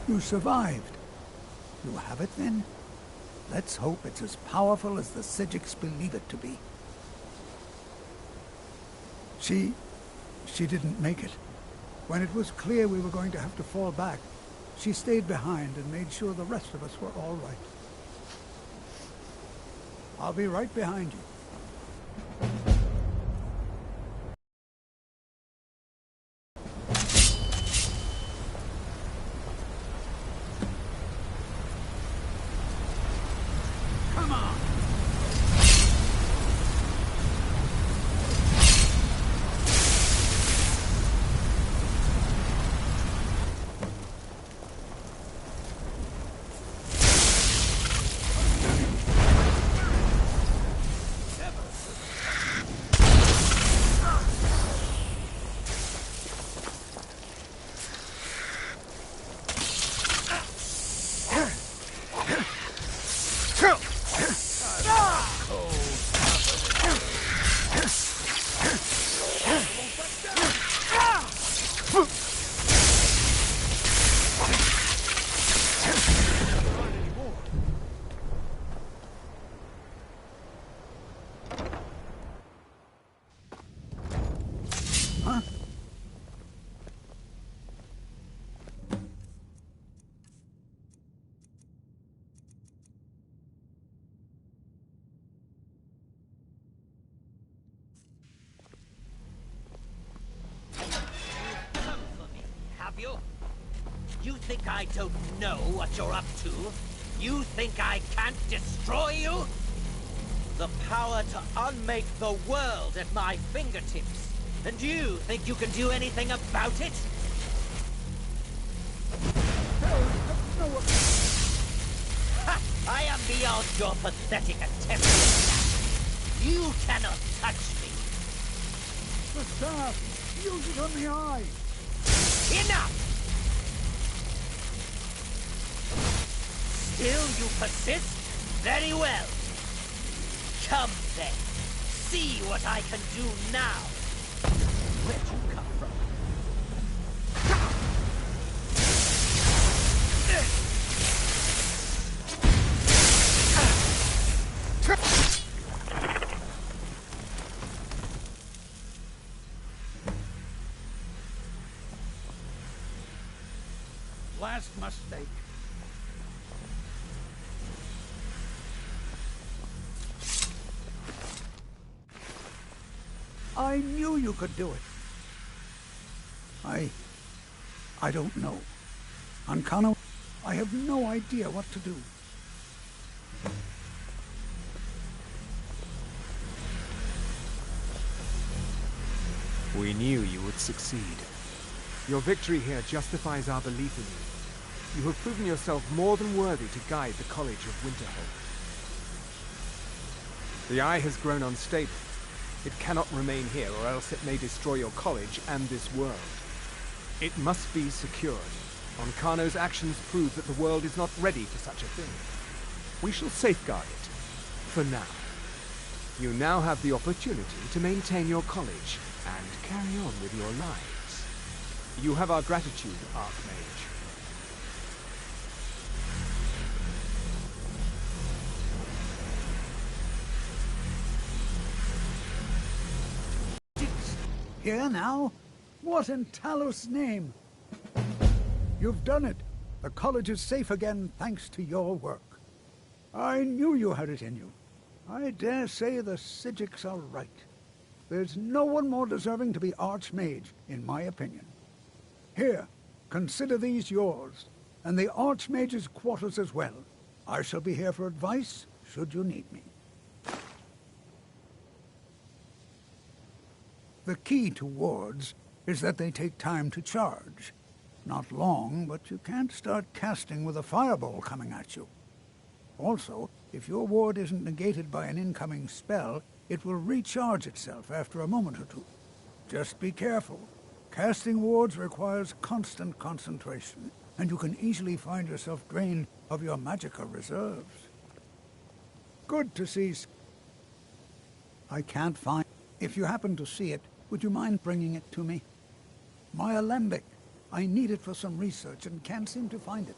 You survived. You have it then? Let's hope it's as powerful as the Psijics believe it to be. She didn't make it. When it was clear we were going to have to fall back, she stayed behind and made sure the rest of us were all right. I'll be right behind you. You think I don't know what you're up to? You think I can't destroy you? The power to unmake the world at my fingertips. And you think you can do anything about it? Ha! I am beyond your pathetic attempt. You cannot touch me. The staff! Use it on the eye! Enough! Still you persist? Very well. Come then. See what I can do now. Where'd you come from? Last mistake. I knew you could do it. I don't know. Ancano, I have no idea what to do. We knew you would succeed. Your victory here justifies our belief in you. You have proven yourself more than worthy to guide the College of Winterhold. The Eye has grown unstable. It cannot remain here, or else it may destroy your college and this world. It must be secured. Ancano's actions prove that the world is not ready for such a thing. We shall safeguard it, for now. You now have the opportunity to maintain your college and carry on with your lives. You have our gratitude, Archmage. Here now? What in Talos' name? You've done it. The college is safe again thanks to your work. I knew you had it in you. I dare say the Psijics are right. There's no one more deserving to be Archmage, in my opinion. Here, consider these yours, and the Archmage's quarters as well. I shall be here for advice, should you need me. The key to wards is that they take time to charge. Not long, but you can't start casting with a fireball coming at you. Also, if your ward isn't negated by an incoming spell, it will recharge itself after a moment or two. Just be careful. Casting wards requires constant concentration, and you can easily find yourself drained of your magicka reserves. Good to see. I can't find... If you happen to see it, Would you mind bringing it to me? My alembic. I need it for some research and can't seem to find it.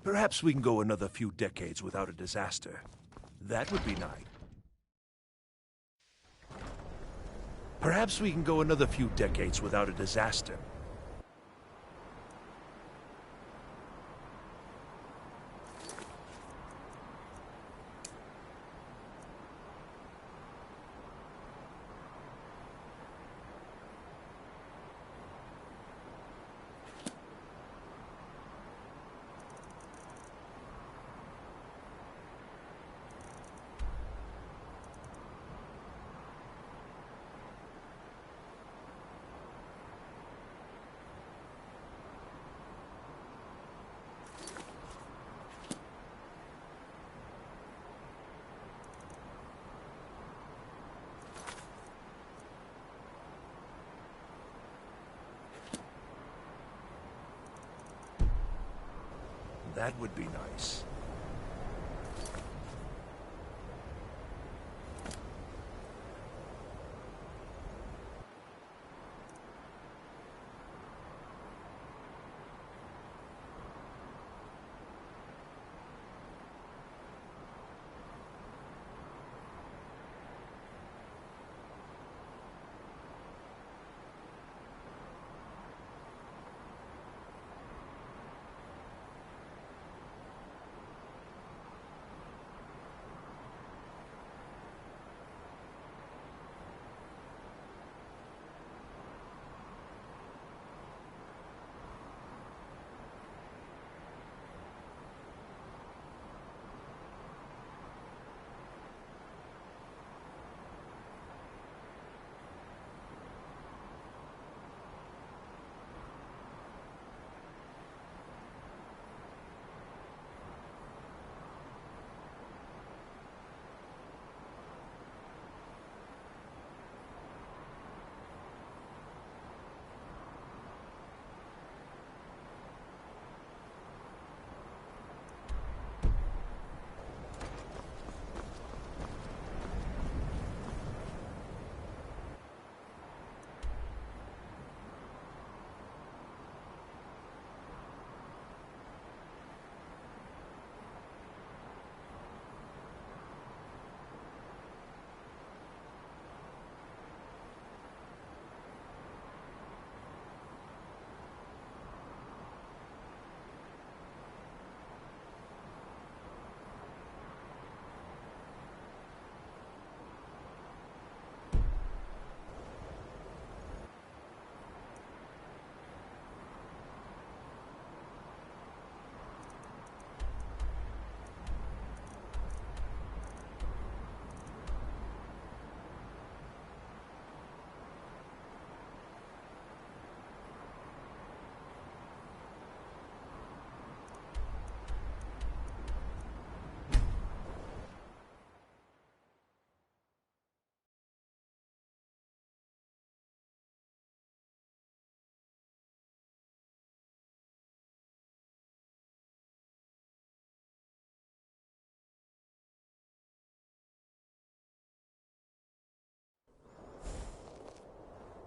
Perhaps we can go another few decades without a disaster. That would be nice. Perhaps we can go another few decades without a disaster. That would be nice.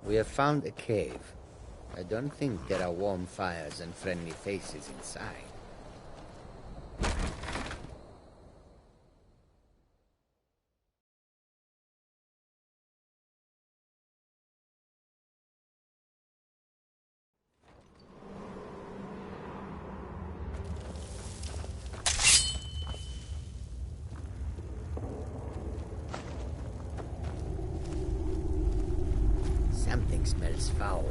We have found a cave. I don't think there are warm fires and friendly faces inside. Something smells foul.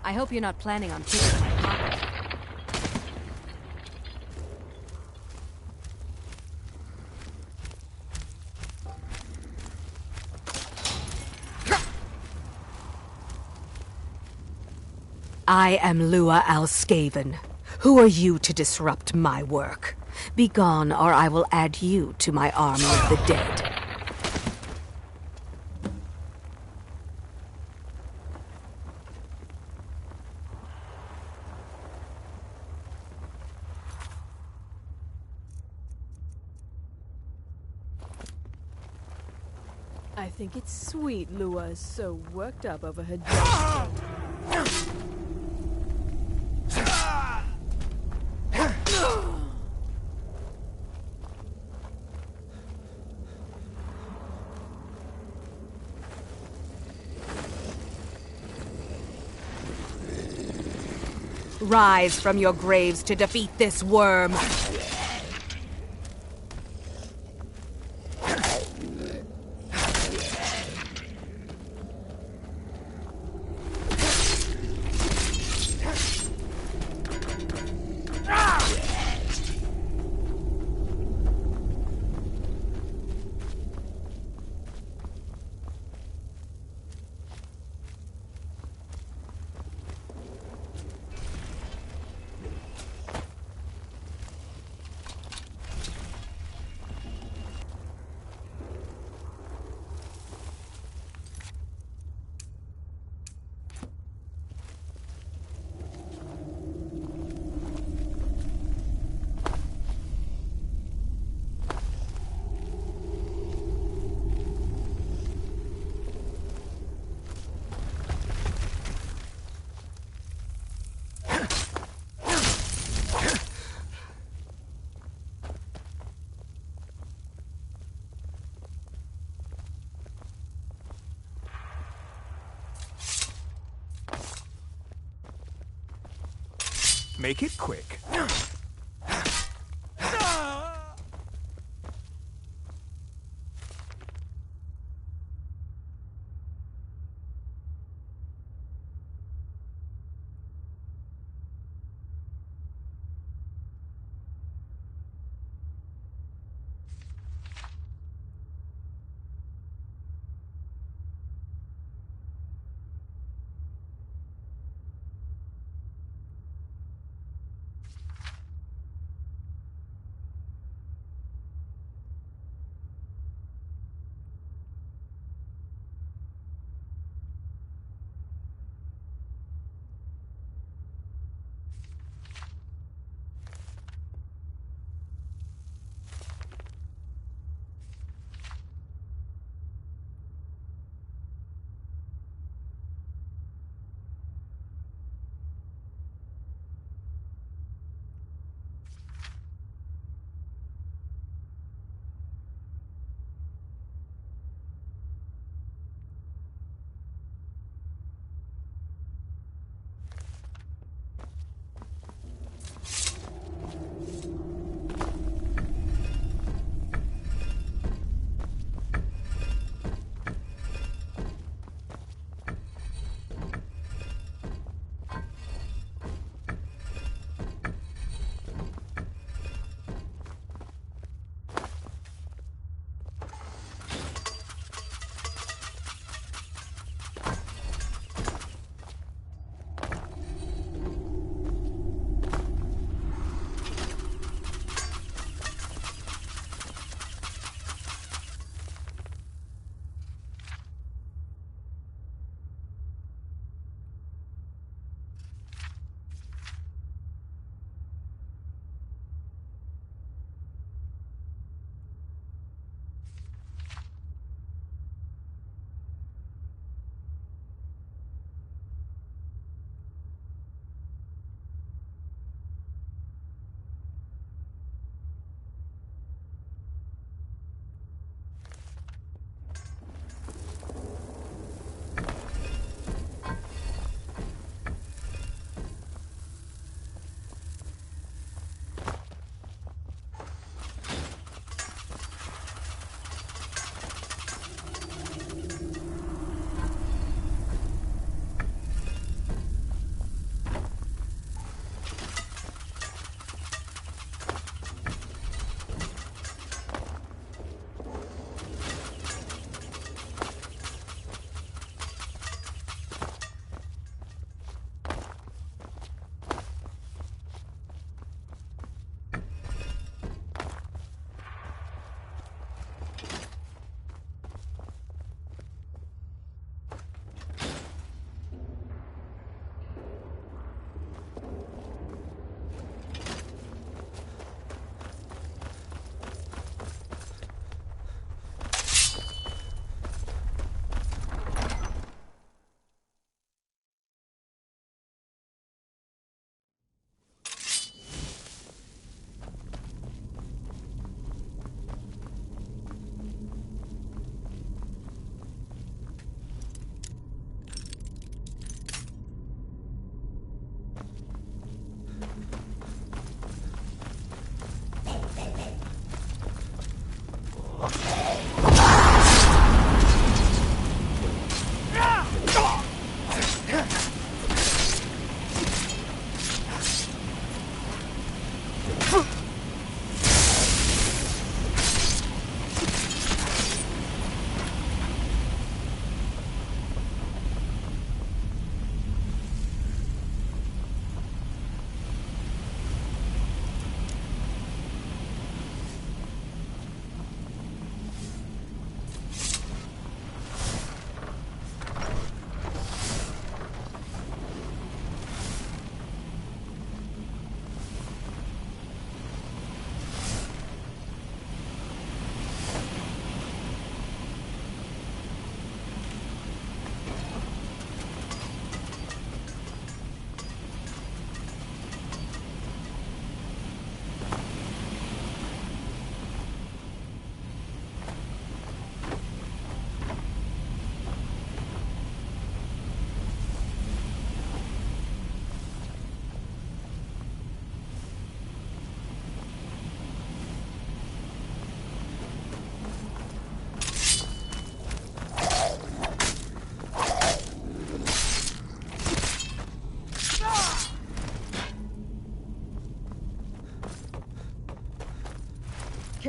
I hope you're not planning on picking my pocket. I am Lua Alskaven. Who are you to disrupt my work? Begone, or I will add you to my army of the dead. I think it's sweet Lua is so worked up over her death. Rise from your graves to defeat this worm. Make it quick.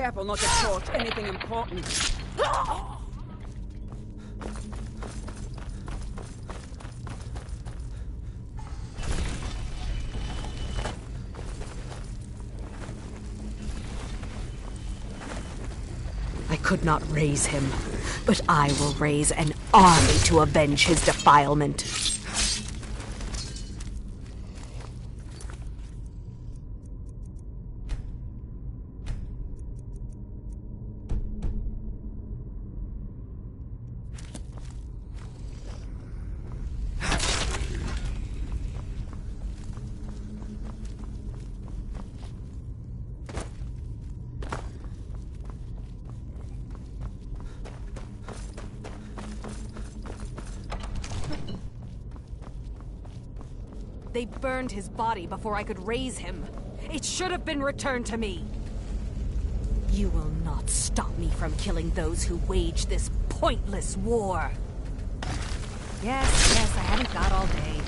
careful not to torch anything important. I could not raise him, but I will raise an army to avenge his defilement. They burned his body before I could raise him. It should have been returned to me. You will not stop me from killing those who wage this pointless war. Yes, I haven't got all day.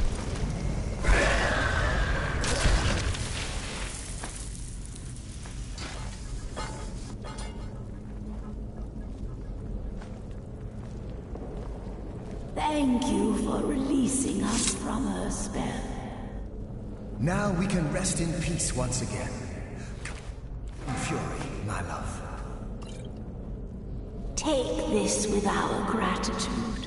Thank you for releasing us from her spell. Now we can rest in peace once again. Fury, my love. Take this with our gratitude.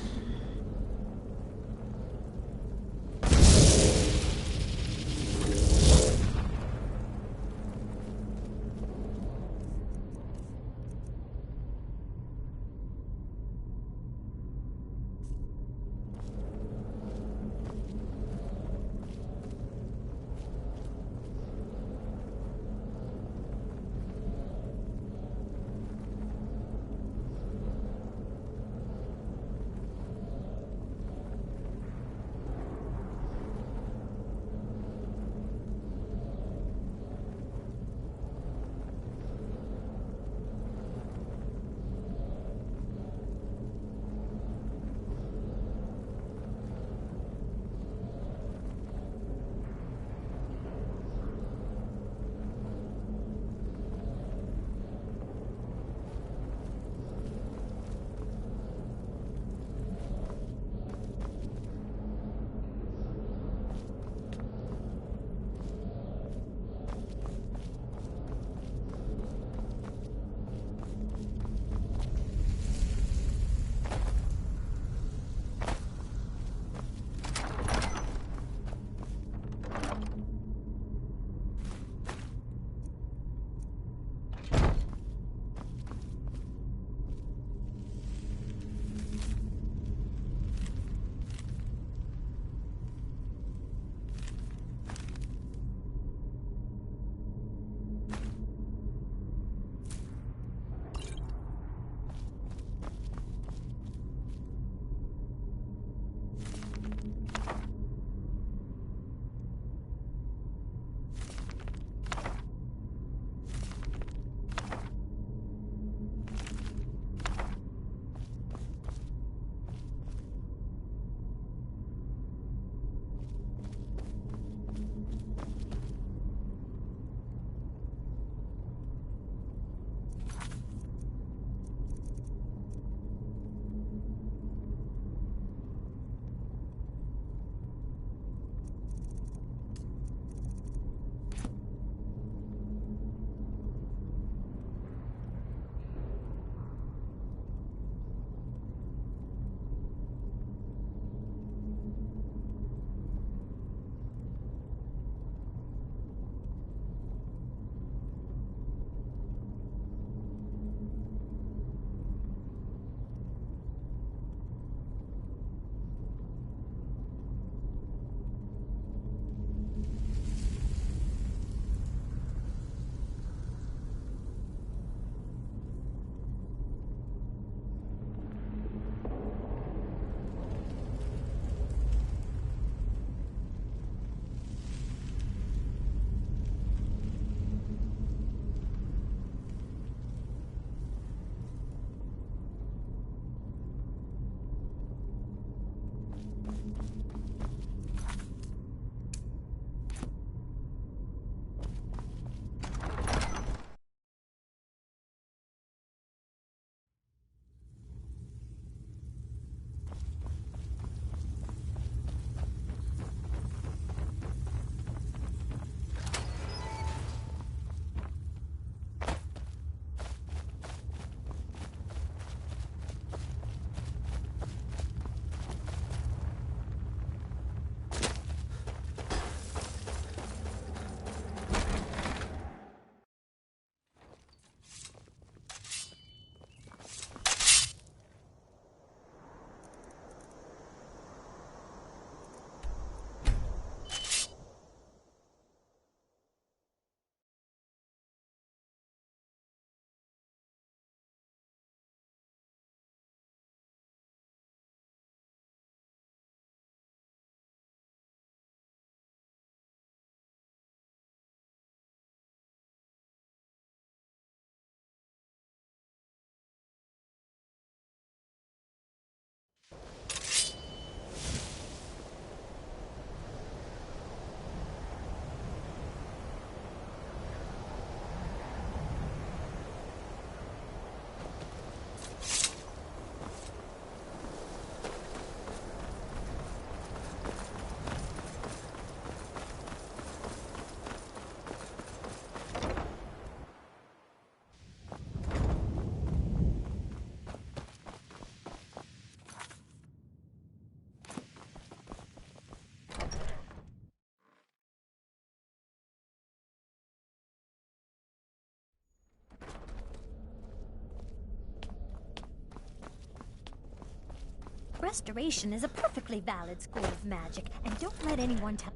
Restoration is a perfectly valid school of magic, and don't let anyone tell...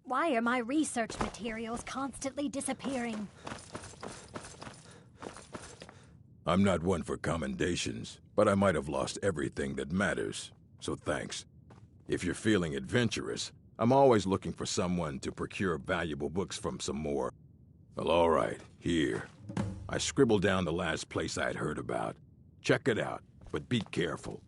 Why are my research materials constantly disappearing? I'm not one for commendations, but I might have lost everything that matters, so thanks. If you're feeling adventurous, I'm always looking for someone to procure valuable books from some more. Well, all right, here. I scribbled down the last place I'd heard about. Check it out, but be careful.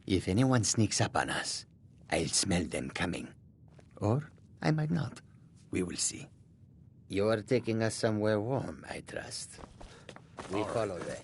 If anyone sneaks up on us, I'll smell them coming. Or I might not. We will see. You're taking us somewhere warm, I trust. We follow them.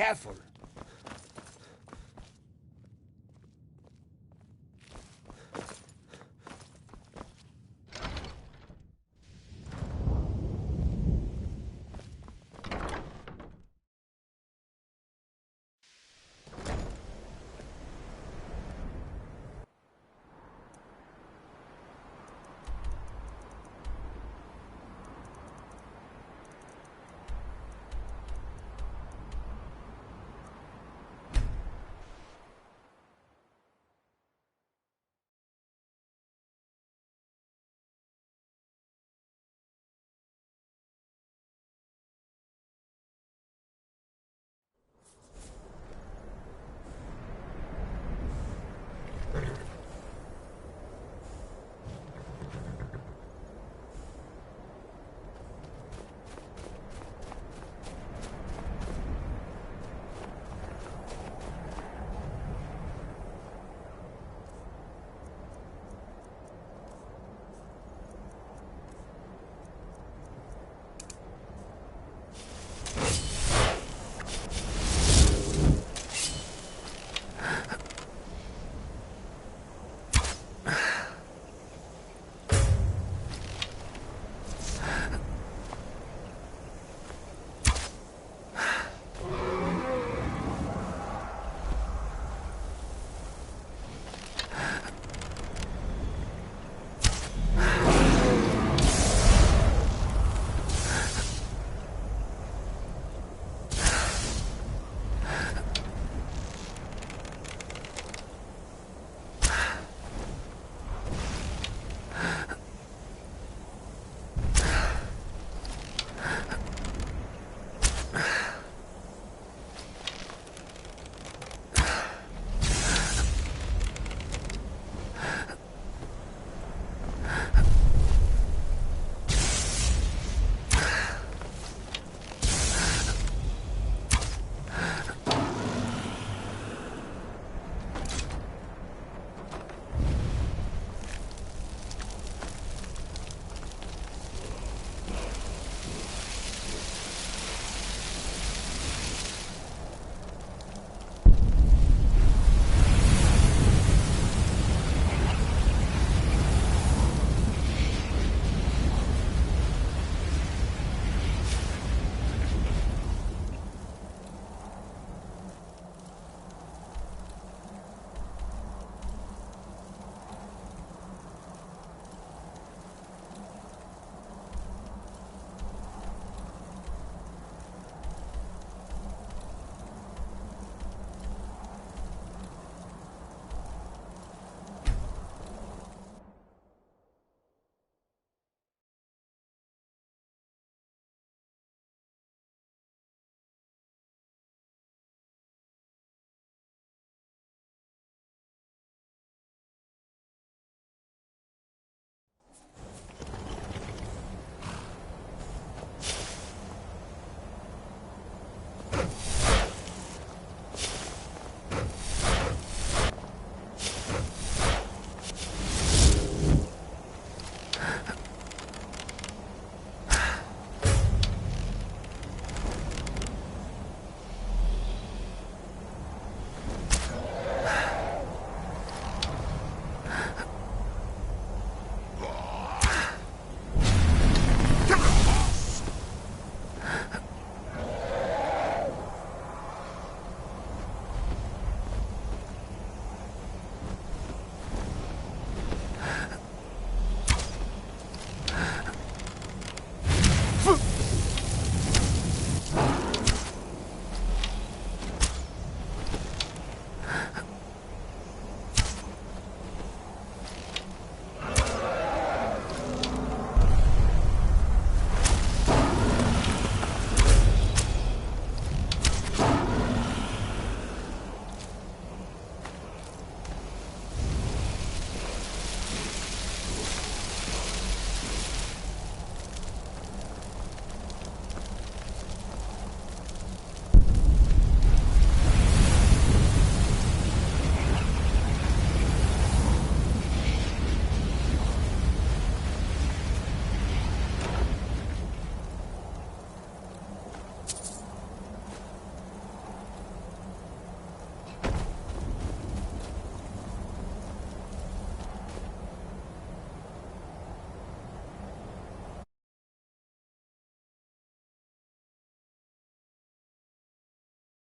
Careful!